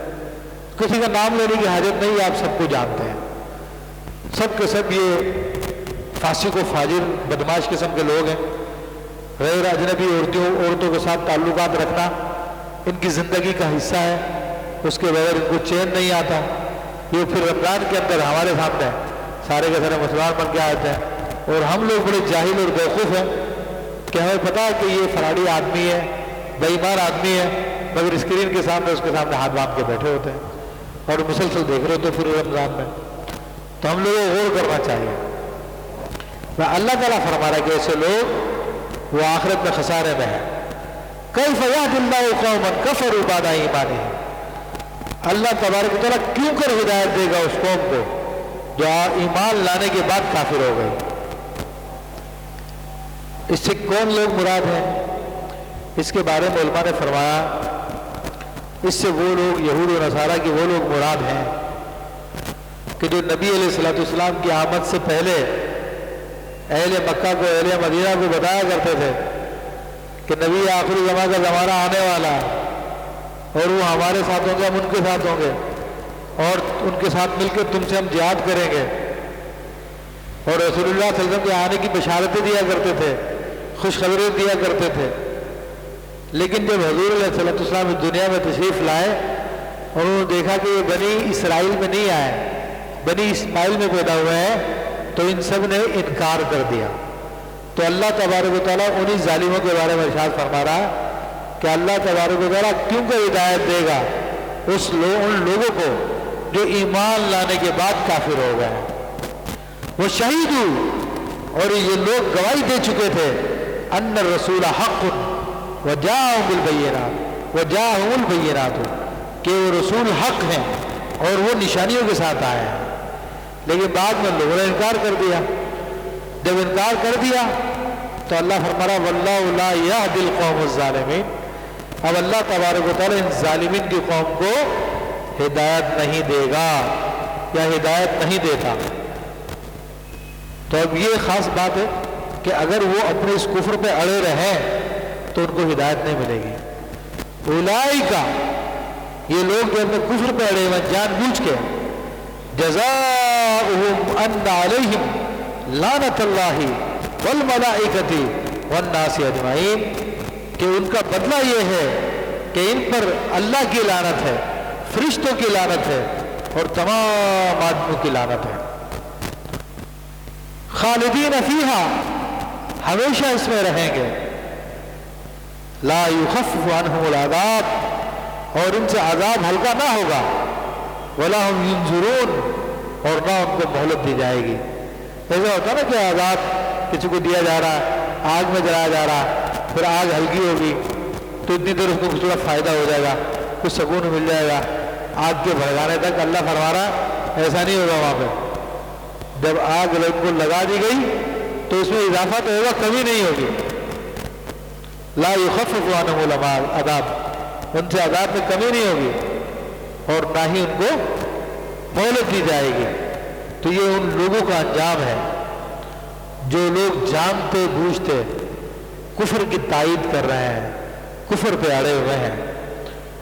کسی کا نام لینے کی حاجت نہیں، آپ سب کو جانتے ہیں، سب کے سب یہ فاسق و فاجر بدماش قسم کے لوگ ہیں۔ غیر اجنبی عورتوں کے ساتھ تعلقات رکھنا ان کی زندگی کا حصہ ہے، اس کے بغیر ان کو چین نہیں آتا۔ یہ پھر رمضان کے اندر ہمارے سامنے سارے کے سارے مسلمان بن کے آتے ہیں، اور ہم لوگ بڑے جاہل اور بیوقوف ہیں کہ ہمیں پتا ہے کہ یہ فراڈی آدمی ہے، بے ایمان آدمی ہے، مگر اسکرین کے سامنے اس کے سامنے ہاتھ باندھ کے بیٹھے ہوتے ہیں اور مسلسل دیکھ رہے ہوتے پھر رمضان میں۔ تو ہم لوگوں کو غور کرنا چاہیے۔ اللہ تعالیٰ فرما رہا ہے کہ ایسے لوگ وہ آخرت میں خسارے میں ہیں۔ کیف یہدی اللہ قوما کفروا بعد ایمانہم، اللہ تبارک و تعالیٰ کیوں کر ہدایت دے گا اس قوم کو جو ایمان لانے کے بعد کافر ہو گئے؟ اس سے کون لوگ مراد ہیں؟ اس کے بارے میں علماء نے فرمایا اس سے وہ لوگ یہود و نصارہ کے وہ لوگ مراد ہیں کہ جو نبی علیہ الصلوۃ والسلام کی آمد سے پہلے اہل مکہ کو، اہل مدینہ کو بتایا کرتے تھے کہ نبی آخری زمانہ کا زمانہ آنے والا ہے اور وہ ہمارے ساتھ ہوں گے، ہم ان کے ساتھ ہوں گے، اور ان کے ساتھ مل کے تم سے ہم جہاد کریں گے، اور رسول اللہ صلی اللہ علیہ وسلم کے آنے کی بشارتیں دیا کرتے تھے، خوشخبری دیا کرتے تھے۔ لیکن جب حضور علیہ السلام اس دنیا میں تشریف لائے اور انہوں نے دیکھا کہ یہ بنی اسرائیل میں نہیں آئے، بنی اسماعیل میں پیدا ہوئے ہیں، تو ان سب نے انکار کر دیا۔ تو اللہ تبارک و تعالیٰ انہی ظالموں کے بارے میں ارشاد فرما رہا ہے کہ اللہ تبارک و تعالیٰ کیوں کر ہدایت دے گا ان لوگوں کو جو ایمان لانے کے بعد کافر ہو گئے ہیں۔ وہ شہید اور یہ لوگ گواہی دے چکے تھے ان الرسول حق وجاءهم بالبینات وجاءهم البینات، کہ وہ رسول حق ہیں اور وہ نشانیوں کے ساتھ آئے ہیں، لیکن بعد میں لوگوں نے انکار کر دیا۔ جب انکار کر دیا تو اللہ فرما رہا واللہ لا یہدی القوم الظالمین، اب اللہ تبارک و تعالیٰ ان ظالمین کی قوم کو ہدایت نہیں دے گا یا ہدایت نہیں دیتا۔ تو اب یہ خاص بات ہے کہ اگر وہ اپنے اس کفر پہ اڑے رہیں تو ان کو ہدایت نہیں ملے گی۔ اولئک، یہ لوگ جو اپنے کفر پہ اڑے ہوئے جان بوجھ کے، جزاؤہم ان علیہم لعنت اللہ والملائکۃ والناس اجمعین، کہ ان کا بدلہ یہ ہے کہ ان پر اللہ کی لعنت ہے، فرشتوں کی لعنت ہے اور تمام آدمیوں کی لعنت ہے۔ خالدین فیہا، ہمیشہ اس میں رہیں گے۔ لا یخفف عنہم العذاب، اور ان سے عذاب ہلکا نہ ہوگا۔ ولا هم ینظرون، اور نہ ان کو مہلت دی جائے گی۔ ایسا ہوتا ہے نا کہ عذاب کسی کو دیا جا رہا ہے، آگ میں جلایا جا رہا ہے، پھر آگ ہلکی ہوگی تو اتنی دیر اس کو تھوڑا فائدہ ہو جائے گا، کچھ سکون مل جائے گا، آگ کے بھڑکانے تک اللہ فرما رہا ایسا نہیں ہوگا۔ وہاں پہ جب آگ کو لگا دی گئی تو اس میں اضافہ تو ہوگا، کمی نہیں ہوگی۔ لا یخفف عنہم العذاب، ان سے عذاب میں کمی نہیں ہوگی اور نہ ہی ان کو مہلت دی جائے گی۔ تو یہ ان لوگوں کا انجام ہے جو لوگ جانتے بوجھتے کفر کی تائید کر رہے ہیں، کفر پہ اڑے ہوئے ہیں۔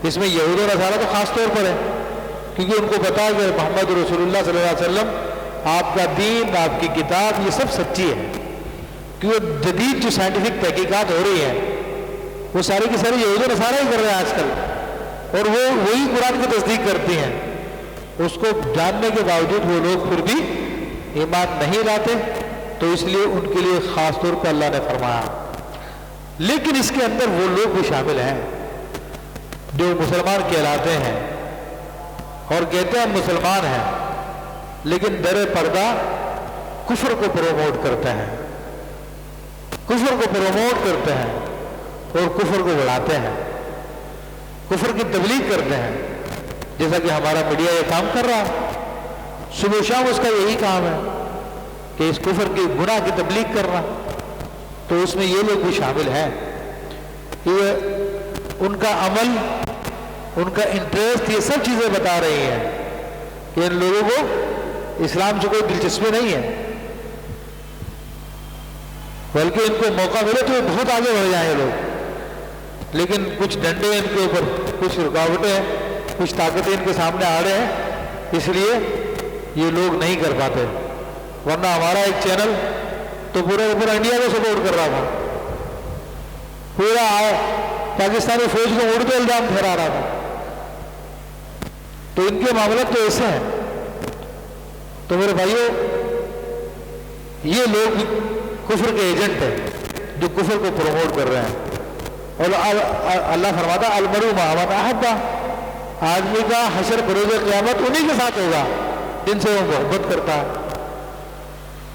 اس میں یہود و نصارہ تو خاص طور پر ہے، کیونکہ ان کو پتا ہے کہ محمد رسول اللہ صلی اللہ علیہ وسلم، آپ کا دین، آپ کی کتاب، یہ سب سچی ہے۔ کیونکہ جدید جو سائنٹیفک تحقیقات ہو رہی ہیں وہ ساری کی ساری یہود و نصارہ ہی کر رہے ہیں آج کل، اور وہ وہی قرآن کی تصدیق کرتی ہیں۔ اس کو جاننے کے باوجود وہ لوگ پھر بھی ایمان نہیں لاتے، تو اس لیے ان کے لیے خاص طور پر اللہ نے فرمایا۔ لیکن اس کے اندر وہ لوگ بھی شامل ہیں جو مسلمان کہلاتے ہیں اور کہتے ہیں مسلمان ہیں، لیکن در پردہ کفر کو پروموٹ کرتے ہیں، کفر کو پروموٹ کرتے ہیں اور کفر کو بڑھاتے ہیں، کفر کی تبلیغ کرتے ہیں، جیسا کہ ہمارا میڈیا یہ کام کر رہا ہے۔ صبح و شام اس کا یہی کام ہے کہ اس کفر کی گناہ کی تبلیغ کرنا۔ تو اس میں یہ لوگ بھی شامل ہیں۔ یہ ان کا عمل، ان کا انٹرسٹ، یہ سب چیزیں بتا رہی ہیں کہ ان لوگوں کو اسلام سے کوئی دلچسپی نہیں ہے، بلکہ ان کو موقع ملے تو یہ بہت آگے بڑھ جائیں لوگ، لیکن کچھ ڈنڈے ان کے اوپر، کچھ رکاوٹیں ہیں، کچھ طاقتیں ان کے سامنے آ رہے ہیں، اس لیے یہ لوگ نہیں کر پاتے۔ ورنہ ہمارا ایک چینل تو پورا انڈیا کو سپورٹ کر رہا تھا، پورا پاکستانی فوج کو اردو الزام ٹھہرا رہا تھا۔ تو ان کے معاملات تو ایسے ہیں۔ تو میرے بھائیوں، یہ لوگ کفر کے ایجنٹ ہیں جو کفر کو پروموٹ کر رہے ہیں۔ اور اللہ فرماتا المرء مع من احب، آدمی کا حشر بروز قیامت انہی کے ساتھ ہوگا جن سے وہ محبت کرتا ہے۔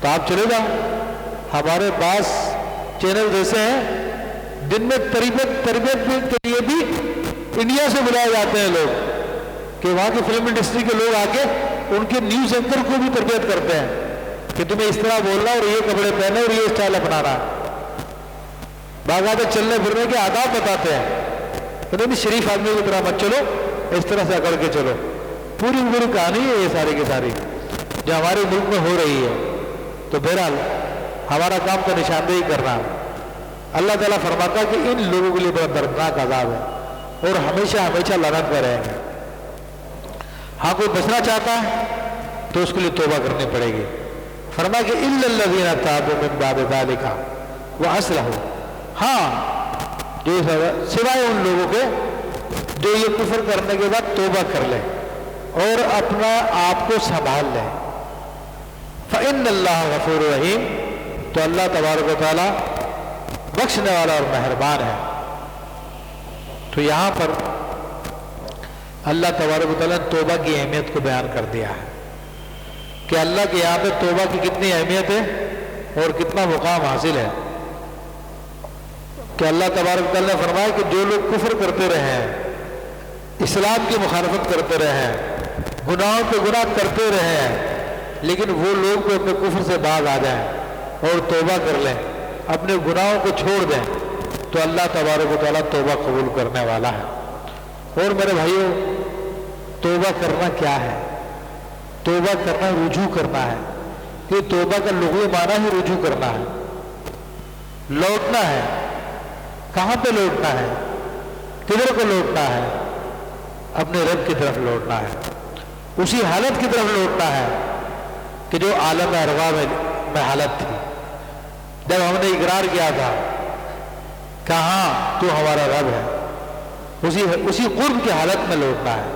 تو آپ چلے جاؤ، ہمارے پاس چینل جیسے ہیں جن میں تربیت کے لیے بھی انڈیا سے بلائے جاتے ہیں لوگ، کہ وہاں کی فلم انڈسٹری کے لوگ آ کے ان کے نیوز اینکر کو بھی تربیت کرتے ہیں کہ تمہیں اس طرح بولنا اور یہ کپڑے پہنے اور یہ اسٹائل اپنانا۔ باقاعدہ چلنے پھرنے کے آداب بتاتے ہیں، نہیں شریف آدمی کی طرح مت چلو، اس طرح سے اکڑ کے چلو۔ پوری کہانی ہے یہ ساری کی ساری جو ہمارے ملک میں ہو رہی ہے۔ تو بہرحال ہمارا کام تو نشاندہی کرنا۔ اللہ تعالیٰ فرماتا ہے کہ ان لوگوں کے لیے بڑا دردناک عذاب ہے اور ہمیشہ لعنت میں رہیں گے۔ ہاں کوئی بچنا چاہتا ہے تو اس کے لیے توبہ کرنی پڑے گی۔ فرمایا کہ الا الذین تابوا من بعد ذلک واصلحوا، ہاں جو سوائے ان لوگوں کے جو یہ کفر کرنے کے بعد توبہ کر لیں اور اپنا آپ کو سنبھال لیں۔ فإن اللہ غفور رحیم، تو اللہ تبارک و تعالیٰ بخشنے والا اور مہربان ہے۔ تو یہاں پر اللہ تبارک و تعالیٰ نے توبہ کی اہمیت کو بیان کر دیا ہے کہ اللہ کے یہاں پہ توبہ کی کتنی اہمیت ہے اور کتنا مقام حاصل ہے۔ کہ اللہ تبارک و تعالیٰ نے فرمایا کہ جو لوگ کفر کرتے رہے ہیں، اسلام کی مخالفت کرتے رہے ہیں، گناہوں پہ گناہ کرتے رہے ہیں، لیکن وہ لوگ اپنے کفر سے باز آ جائیں اور توبہ کر لیں، اپنے گناہوں کو چھوڑ دیں، تو اللہ تبارک و تعالیٰ توبہ قبول کرنے والا ہے۔ اور میرے بھائیوں، توبہ کرنا کیا ہے؟ توبہ کرنا رجوع کرنا ہے۔ کہ توبہ کا لغوی معنی ہی رجوع کرنا ہے، لوٹنا ہے۔ کہاں پہ لوٹنا ہے؟ کدھر کو لوٹنا ہے؟ اپنے رب کی طرف لوٹنا ہے، اسی حالت کی طرف لوٹنا ہے کہ جو عالم ارواح میں حالت تھی جب ہم نے اقرار کیا تھا کہاں تو ہمارا رب ہے، اسی قرب کی حالت میں لوٹنا ہے۔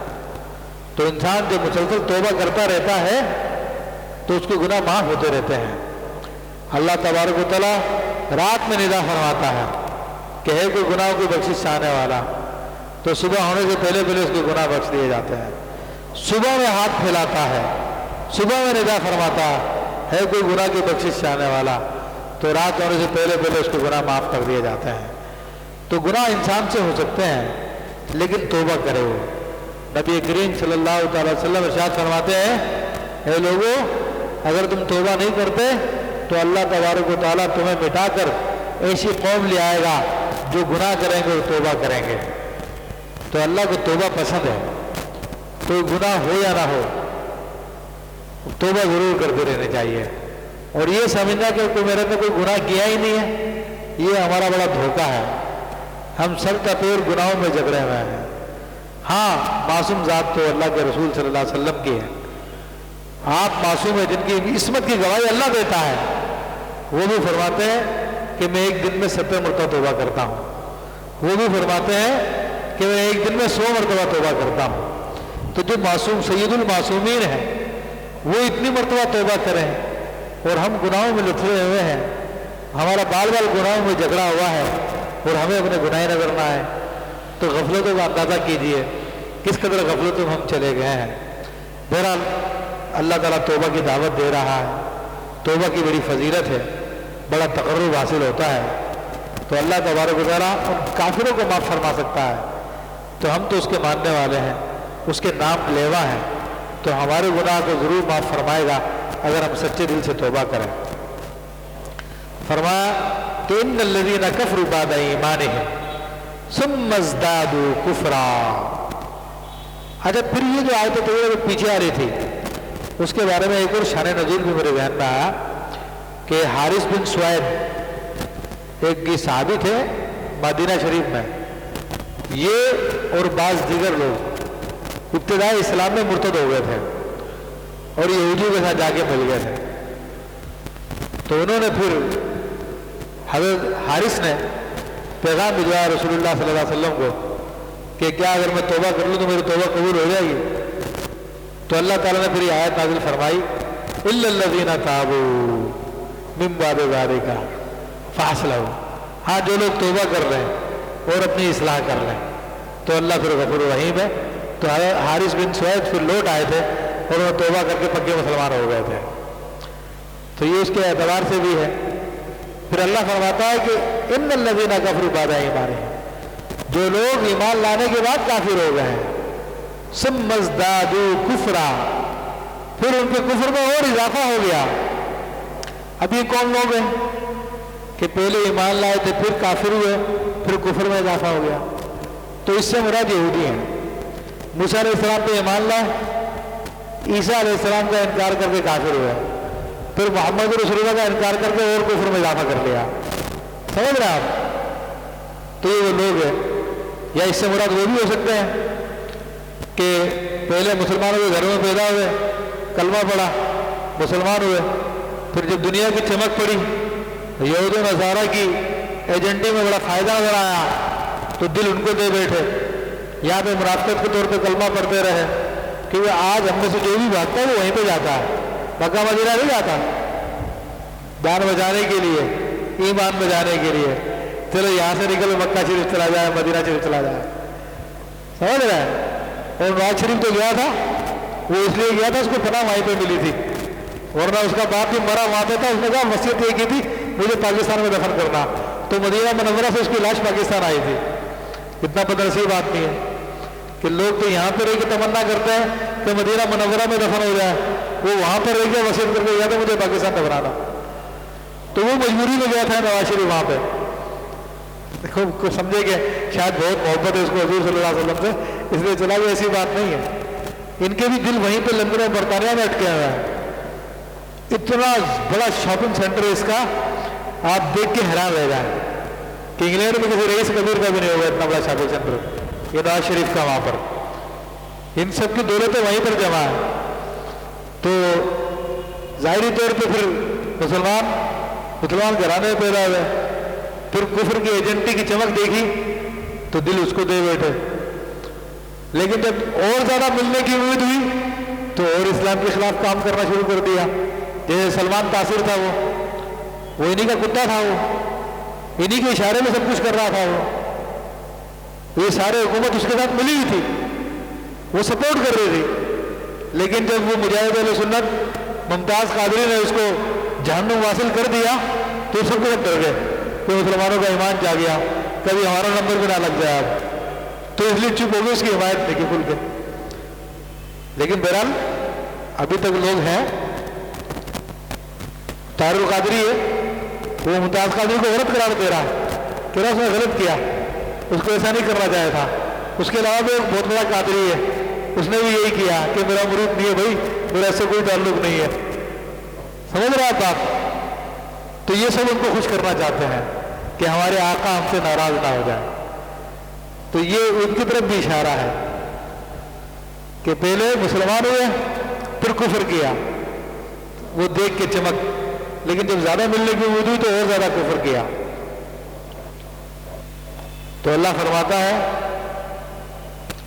تو انسان جو مسلسل توبہ کرتا رہتا ہے تو اس کے گناہ معاف ہوتے رہتے ہیں. اللہ تبارک و تعالیٰ رات میں ندا فرماتا ہے کہ ہے کوئی گناہوں کی بخشش چاہنے والا تو صبح ہونے سے پہلے پہلے اس کے گناہ بخش دیے جاتے ہیں. صبح میں ہاتھ پھیلاتا ہے, صبح میں ندا فرماتا ہے کوئی گناہ کی بخشش چاہنے والا تو رات ہونے سے پہلے پہلے اس کے گناہ معاف کر دیے جاتے ہیں. تو گناہ انسان سے ہو سکتے ہیں لیکن توبہ کرے وہ. نبی کریم صلی اللہ تعالی وسلم ارشاد فرماتے ہیں اے لوگو اگر تم توبہ نہیں کرتے تو اللہ تبارک و تعالیٰ تمہیں مٹا کر ایسی قوم لے آئے گا جو گناہ کریں گے اور توبہ کریں گے. تو اللہ کو توبہ پسند ہے. کوئی گناہ ہو یا نہ ہو توبہ ضرور کرتے رہنے چاہیے. اور یہ سمجھنا کہ کوئی میرے میں کوئی گناہ کیا ہی نہیں ہے یہ ہمارا بڑا دھوکہ ہے. ہم سر کا پیر گناہوں میں جگڑے ہوئے ہیں. ہاں معصوم ذات تو اللہ کے رسول صلی اللہ علیہ وسلم کی ہے. آپ معصوم ہیں جن کی عصمت کی گواہی اللہ دیتا ہے. وہ بھی فرماتے ہیں کہ میں ایک دن میں 70 مرتبہ توبہ کرتا ہوں. وہ بھی فرماتے ہیں کہ میں ایک دن میں 100 مرتبہ توبہ کرتا ہوں. تو جو معصوم سید المعصومین ہیں وہ اتنی مرتبہ توبہ کریں اور ہم گناہوں میں لتھڑے ہوئے ہیں. ہمارا بال بال گناہوں میں جھگڑا ہوا ہے اور ہمیں اپنے گناہ نہ کرنا ہے. تو غفلتوں کا اندازہ کیجئے کس قدر غفلتوں میں ہم چلے گئے ہیں. بہرحال اللہ تعالیٰ توبہ کی دعوت دے رہا ہے. توبہ کی بڑی فضیلت ہے, بڑا تقرب حاصل ہوتا ہے. تو اللہ تبارک و تعالیٰ ان کافروں کو معاف فرما سکتا ہے. تو ہم تو اس کے ماننے والے ہیں, اس کے نام لیوا ہیں. تو ہمارے گناہ کو ضرور معاف فرمائے گا اگر ہم سچے دل سے توبہ کریں. فرمایا کہ ان الذین کفروا بعد ایمانہم ثم ازدادوا کفرا. اچھا پھر یہ جو آیت ہے پیچھے آ رہی تھی اس کے بارے میں ایک اور شان نزول بھی میرے ذہن میں آیا کہ حارث بن سوید ایک صحابی تھے مدینہ شریف میں. یہ اور بعض دیگر لوگ ابتدائی اسلام میں مرتد ہو گئے تھے اور یہودیوں کے ساتھ جا کے مل گئے تھے. تو انہوں نے پھر حضرت حارث نے پیغام بھجوایا رسول اللہ صلی اللہ علیہ وسلم کو کہ کیا اگر میں توبہ کر لوں تو میری توبہ قبول ہو جائے گی. تو اللہ تعالیٰ نے پھر یہ آیت نازل فرمائی الا الذین تابوا من بعد ذلک فاصلحوا. ہاں جو لوگ توبہ کر رہے ہیں اور اپنی اصلاح کر رہے ہیں تو اللہ پھر غفور رحیم ہے. تو حارث بن سوید پھر لوٹ آئے تھے اور وہ توبہ کر کے پکے مسلمان ہو گئے تھے. تو یہ اس کے اعتبار سے بھی ہے. پھر اللہ فرماتا ہے کہ ان الذین کفروا بعد ایمانہم, جو لوگ ایمان لانے کے بعد کافر ہو گئے ہیں ثم ازدادوا کفرا, پھر ان کے کفر میں اور اضافہ ہو گیا. اب یہ کون لوگ ہیں کہ پہلے ایمان لائے تھے پھر کافر ہوئے پھر کفر میں اضافہ ہو گیا. تو اس سے مراد یہودی ہیں. موسیٰ علیہ السلام پہ ایمان لائے, عیسیٰ علیہ السلام کا انکار کر کے کافر ہوئے, پھر محمد رسول اللہ کا انکار کر کے اور کفر میں اضافہ کر لیا. سمجھ رہے آپ؟ تو یہ وہ لوگ ہیں. یا اس سے مراد وہ بھی ہو سکتے ہیں کہ پہلے مسلمانوں کے گھروں میں پیدا ہوئے, کلمہ پڑھا, مسلمان ہوئے, پھر جب دنیا کی چمک پڑی یہود و نصارہ کی ایجنٹی میں بڑا فائدہ نظر آیا تو دل ان کو دے بیٹھے, یہاں پہ مرافقت کے طور پہ کلمہ پڑھتے رہے کہ آج ہم میں سے جو بھی بھاگتا ہے وہ وہیں پہ جاتا ہے, مکہ مدینہ نہیں جاتا جان بچانے کے لیے, ایمان بچانے کے لیے. چلو یہاں سے نکل مکہ شریف چلا جائے, مدینہ شریف چلا جائے. سمجھ رہے ہیں؟ اور نواز شریف تو گیا تھا, وہ اس لیے گیا تھا اس کو پناہ وہیں پہ ملی تھی, ورنہ اس کا باپ بھی مرا وہاں پہ تھا. اس نے کہا وصیت یہ کی تھی مجھے پاکستان میں دفن کرنا, تو مدینہ منورہ سے اس کی لاش پاکستان آئی تھی. اتنا بدنصیب آدمی ہے کہ لوگ تو یہاں پہ رہ کے تمنا کرتے ہیں کہ مدینہ منورہ میں دفن ہو جائے, وہ وہاں پر رہ کے وصیت کر کے گیا تھا مجھے پاکستان دفنانا. تو وہ مجبوری میں گیا تھا نواز شریف وہاں پہ. کو سمجھے کہ شاید بہت محبت ہے اس کو حضور صلی اللہ علیہ وسلم سے, اس لیے چلا گیا. ایسی بات نہیں ہے. ان کے بھی دل وہیں پہ لندن اور برطانیہ میں اٹکے ہوئے ہیں. اتنا بڑا شاپنگ سینٹر ہے اس کا, آپ دیکھ کے حیران رہ جائیں کہ انگلینڈ میں کسی رئیس کبیر کا بھی نہیں ہوگا اتنا بڑا شاپنگ سینٹر یہ نواز شریف کا. وہاں پر ان سب کی دولتیں وہیں پر جمع ہے. تو ظاہری طور پہ پھر مسلمان گھرانے میں پیدا ہوئے, پھر کفر کی ایجنٹی کی چمک دیکھی تو دل اس کو دے بیٹھے. لیکن جب اور زیادہ ملنے کی امید ہوئی تو اور اسلام کے خلاف کام کرنا شروع کر دیا. جیسے سلمان تاثر تھا وہ انہی کا کتا تھا, وہ انہی کے اشارے میں سب کچھ کر رہا تھا. یہ سارے حکومت اس کے ساتھ ملی ہوئی تھی, وہ سپورٹ کر رہی تھی. لیکن جب وہ مجاہد اہل سنت ممتاز قادری نے اس کو جہنم واصل کر دیا تو سب کو ڈر گئے کہ مسلمانوں کا ایمان جا گیا, کبھی ہمارا نمبر بھی نہ لگ جائے اب. تو اس لیے چپ ہو گئے, اس کی حمایت نہیں کی کھل کے. لیکن بہرحال ابھی تک لوگ ہیں. طاہر القادری ہے, وہ ممتاز قادری کو غلط قرار دے رہا ہے کہ اس نے غلط کیا, اس کو ایسا نہیں کرنا چاہا تھا. اس کے علاوہ بھی ایک بہت بڑا قادری ہے, اس نے بھی یہی کیا کہ میرا مرید نہیں ہے بھائی, میرا اس سے کوئی تعلق نہیں ہے. سمجھ رہا آپ بات؟ تو یہ سب ان کو خوش کرنا چاہتے ہیں کہ ہمارے آقا ہم سے ناراض نہ ہو جائے. تو یہ ان کی طرف بھی اشارہ ہے کہ پہلے مسلمان ہوئے پھر کفر کیا, وہ دیکھ کے چمک, لیکن جب زیادہ ملنے کی امید ہوئی تو اور زیادہ کفر کیا. تو اللہ فرماتا ہے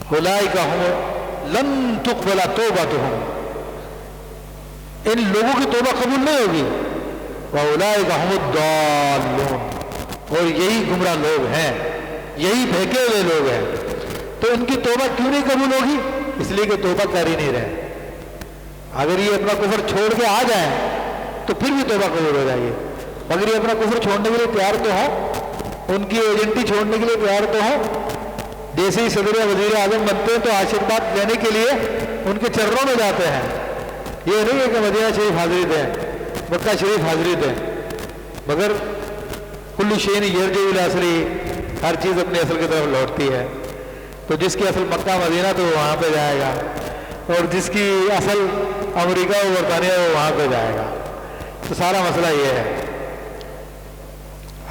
اولئک هم لن تقبل توبتهم, ان لوگوں کی توبہ قبول نہیں ہوگی. واولئک هم الضالون, اور یہی گمراہ لوگ ہیں, یہی بہکے ہوئے لوگ ہیں. تو ان کی توبہ کیوں نہیں قبول ہوگی؟ اس لیے کہ توبہ کر ہی نہیں رہے. اگر یہ اپنا کفر چھوڑ کے آ جائیں تو پھر بھی توبہ قبول ہو جائے گی. اگر یہ اپنا کفر چھوڑنے کے لیے تیار تو ہو, ان کی ایجنٹی چھوڑنے کے لیے تیار تو ہو. جیسے ہی صدر یا وزیر اعظم بنتے ہیں تو آشیرواد لینے کے لیے ان کے چرنوں میں جاتے ہیں. یہ نہیں ہے کہ مدینہ شریف حاضری دیں, مکہ شریف حاضری دیں, مگر کل شیء یرجع الی اصلہ, ہر چیز اپنے اصل کی طرف لوٹتی ہے. تو جس کی اصل مکہ مدینہ تو وہ وہاں پہ جائے گا, اور جس کی اصل امریکہ و برطانیہ وہ وہاں پہ جائے گا. تو سارا مسئلہ یہ ہے.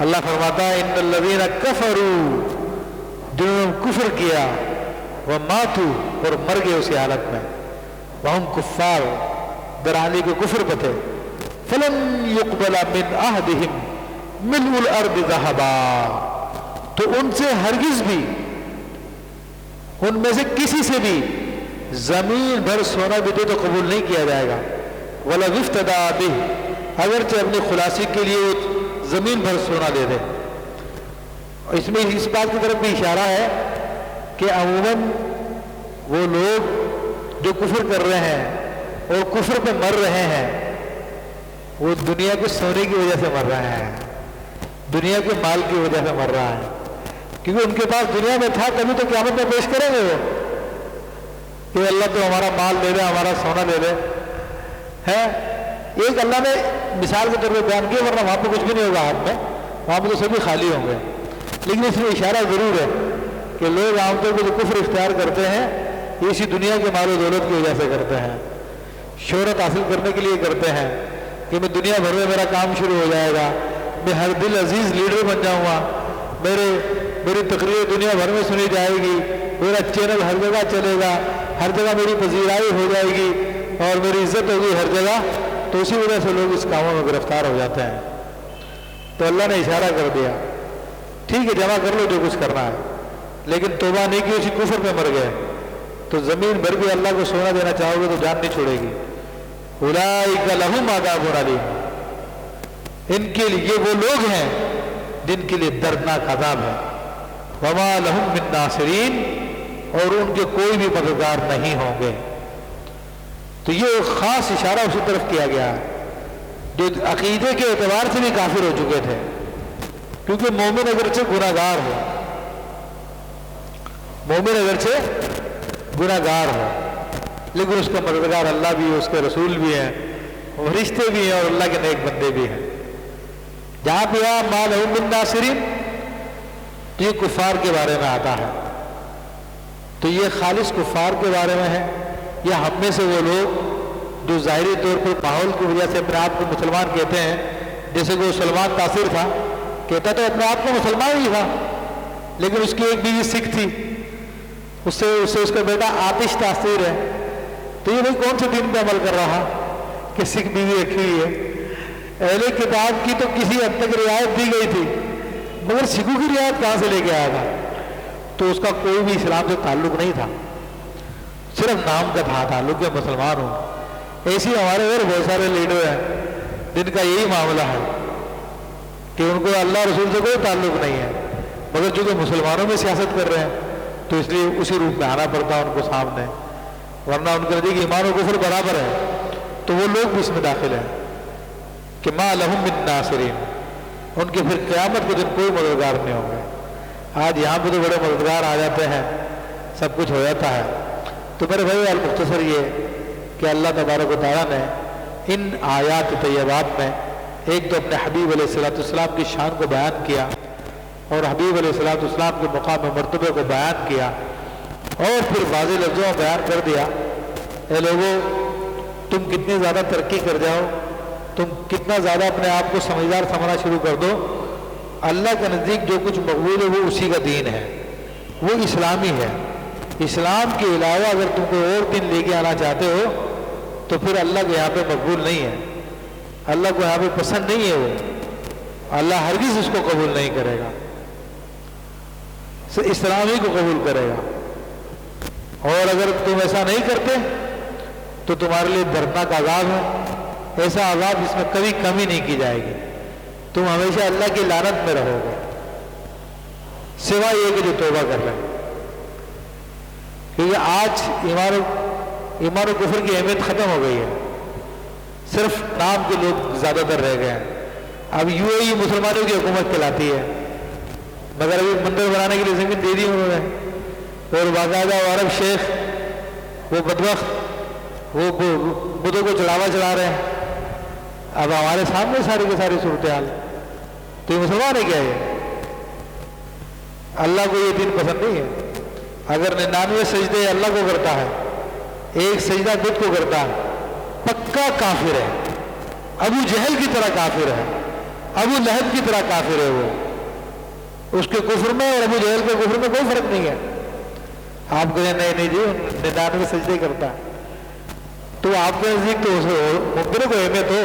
اللہ فرماتا ہے ان الذین کفروا, جنہوں نے کفر کیا, وماتوا, اور مر گئے اسی حالت میں, وہم کفار, درانی کے کفر پہ تھے, فلن یقبل من احدہم ملء الارض ذہبا, تو ان سے ہرگز بھی, ان میں سے کسی سے بھی زمین بھر سونا بھی دے تو قبول نہیں کیا جائے گا. وَلَوِ افْتَدَىٰ بِهِ, اگرچہ اپنی خلاصی کے لیے وہ زمین بھر سونا دے دے. اس میں اس بات کی طرف بھی اشارہ ہے کہ عموماً وہ لوگ جو کفر کر رہے ہیں اور کفر پہ مر رہے ہیں, وہ دنیا کے سونے کی وجہ سے مر رہے ہیں, دنیا کے مال کی وجہ سے مر رہا ہے. کیونکہ ان کے پاس دنیا میں تھا, کبھی تو قیامت میں پیش کریں گے وہ کہ اللہ تو ہمارا مال دے دے, ہمارا سونا دے دے. ہے ایک اللہ نے مثال کے طور پہ بیان کیا, ورنہ وہاں پہ کچھ بھی نہیں ہوگا ہاتھ میں, وہاں پہ تو سبھی خالی ہوں گے. لیکن اس میں اشارہ ضرور ہے کہ لوگ عام طور پہ جو کفر اختیار کرتے ہیں یہ اسی دنیا کے مال و دولت کی وجہ سے کرتے ہیں, شہرت حاصل کرنے کے لیے کرتے ہیں کہ میں دنیا بھر میں میرا کام شروع ہو جائے گا, میں ہر دل عزیز لیڈر بن جاؤں گا, میری تقریر دنیا بھر میں سنی جائے گی, میرا چینل ہر جگہ چلے گا, ہر جگہ میری پذیرائی ہو جائے گی اور میری عزت ہوگی ہر جگہ. تو اسی وجہ سے لوگ اس کاموں میں گرفتار ہو جاتے ہیں. تو اللہ نے اشارہ کر دیا, ٹھیک ہے جمع کر لو جو کچھ کرنا ہے, لیکن توبہ نہیں کی, اسی کفر پہ مر گئے تو زمین بھر بھی اللہ کو سونا دینا چاہو گے تو جان نہیں چھوڑے گی. اولئک لہم عذاب علیم, ان کے لیے یہ وہ لوگ ہیں جن کے لیے دردناک عذاب ہے. وما لہم من ناصرین, اور ان کے کوئی بھی مددگار نہیں ہوں گے. تو یہ ایک خاص اشارہ اسی طرف کیا گیا ہے جو عقیدے کے اعتبار سے بھی کافر ہو چکے تھے. کیونکہ مومن اگرچہ گناہگار ہو, مومن اگرچہ گناہگار ہو, لیکن اس کا مددگار اللہ بھی ہے, اس کے رسول بھی ہیں, فرشتے بھی ہیں, اور اللہ کے نیک بندے بھی ہیں. جہاں پہ ما لہم من ناصرین, تو یہ کفار کے بارے میں آتا ہے. تو یہ خالص کفار کے بارے میں ہے, یا ہم میں سے وہ لوگ جو ظاہری طور پر ماحول کی وجہ سے اپنے آپ کو مسلمان کہتے ہیں, جیسے کہ وہ سلمان تاثر تھا, کہتا تو اپنے آپ کو مسلمان ہی تھا, لیکن اس کی ایک بیوی سکھ تھی, اس سے اس کا بیٹا آتش تاثیر ہے. تو یہ بھائی کون سے دین پہ عمل کر رہا کہ سکھ بیوی رکھی ہوئی ہے؟ اہل کتاب کی تو کسی حد تک رعایت دی گئی تھی, مگر سکھوں کی رعایت کہاں سے لے کے آیا تھا؟ تو اس کا کوئی بھی اسلام سے تعلق نہیں تھا. صرف نام کا تھا تعلق کہ مسلمان ہوں۔ ایسے ہی ہمارے اور بہت سارے لیڈر ہیں جن کا یہی معاملہ ہے کہ ان کو اللہ رسول سے کوئی تعلق نہیں ہے، مگر چونکہ مسلمانوں میں سیاست کر رہے ہیں تو اس لیے اسی روپ میں آنا پڑتا ہے ان کو سامنے، ورنہ ان کے نزدیک ایمان و کفر برابر ہے، تو وہ لوگ بھی اس میں داخل ہیں کہ ما لہم من ناصرین، ان کے پھر قیامت کے دن کوئی مددگار نہیں ہوں گے۔ آج یہاں پہ تو بڑے مددگار آ جاتے ہیں، سب کچھ ہو جاتا ہے۔ تو میرے بھائی المختصر یہ کہ اللہ تبارک و تعالیٰ نے ان آیات طیبات میں ایک تو اپنے حبیب علیہ السلام کی شان کو بیان کیا، اور حبیب علیہ السلام کے مقام مرتبے کو بیان کیا، اور پھر واضح لفظوں میں بیان کر دیا اے لوگوں تم کتنی زیادہ ترقی کر جاؤ، تم کتنا زیادہ اپنے آپ کو سمجھدار سمجھنا شروع کر دو، اللہ کے نزدیک جو کچھ مقبول ہے وہ اسی کا دین ہے، وہ اسلامی ہے۔ اسلام کے علاوہ اگر تم کوئی اور دین لے کے آنا چاہتے ہو تو پھر اللہ کے یہاں پہ مقبول نہیں ہے، اللہ کو یہاں پہ پسند نہیں ہے، وہ اللہ ہرگز اس کو قبول نہیں کرے گا، صرف اسلام ہی کو قبول کرے گا۔ اور اگر تم ایسا نہیں کرتے تو تمہارے لیے دردناک عذاب ہے، ایسا عذاب جس میں کبھی کمی نہیں کی جائے گی، تم ہمیشہ اللہ کی لعنت میں رہو گے، سوائے یہ کہ جو توبہ کر لیں۔ کیونکہ آج ایمان و کفر کی اہمیت ختم ہو گئی ہے، صرف نام کے لوگ زیادہ تر رہ گئے ہیں۔ اب UAE مسلمانوں کی حکومت کہلاتی ہے، مگر ابھی مندر بنانے کے لیے زمین دے دی انہوں نے، اور باقاعدہ عرب شیخ وہ بدبخت وہ بدھوں کو چڑھاوا چڑھا رہے ہیں۔ اب ہمارے سامنے ساری کی ساری صورتحال، تو یہ مسلمان ہے کیا؟ یہ اللہ کو یہ دین پسند نہیں ہے۔ اگر 99 سجدے اللہ کو کرتا ہے، ایک سجدہ بت کو کرتا ہے، پکا کافر ہے، ابو جہل کی طرح کافر ہے، ابو لہب کی طرح کافر ہے وہ، اس کے کفر میں اور ابو جہل کے کفر میں کوئی فرق نہیں ہے۔ آپ کہیں نہیں جی 99 سجدے کرتا ہے، تو آپ کے نزدیک تو ممکن کو اہمیت ہو،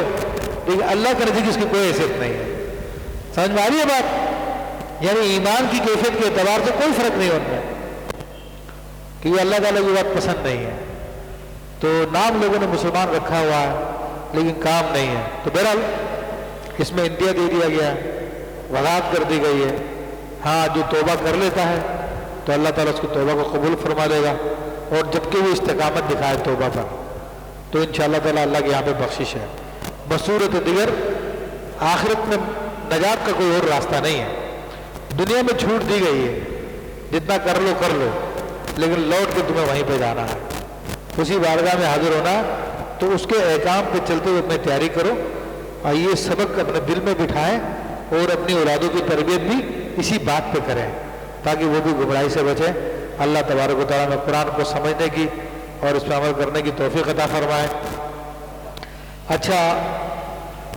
لیکن اللہ کے نزدیک اس کی کوئی حیثیت نہیں ہے۔ سمجھ میں آ رہی ہے بات؟ یعنی ایمان کی کیفیت کے اعتبار سے کوئی فرق نہیں ان میں، کیونکہ اللہ تعالیٰ کی بات پسند نہیں ہے۔ تو نام لوگوں نے مسلمان رکھا ہوا ہے لیکن کام نہیں ہے، تو بہرحال اس میں انتہا دے دیا گیا ہے، وضاحت کر دی گئی ہے۔ ہاں جو توبہ کر لیتا ہے تو اللہ تعالیٰ اس کی توبہ کو قبول فرما لے گا، اور جبکہ وہ استقامت دکھائے توبہ پر تو انشاءاللہ تعالیٰ اللہ کے یہاں پہ بخشش ہے۔ بصورت دیگر آخرت میں نجات کا کوئی اور راستہ نہیں ہے۔ دنیا میں چھوٹ دی گئی ہے، جتنا کر لو، لیکن لوٹ کے تمہیں وہیں پہ جانا ہے، اسی بارگاہ میں حاضر ہونا، تو اس کے احکام پہ چلتے ہوئے اپنی تیاری کرو، اور یہ سبق اپنے دل میں بٹھائیں، اور اپنی اولادوں کی تربیت بھی اسی بات پہ کریں تاکہ وہ بھی گمراہی سے بچیں۔ اللہ تبارک و تعالیٰ میں قرآن کو سمجھنے کی اور اس پہ عمل کرنے کی توفیق عطا فرمائے۔ اچھا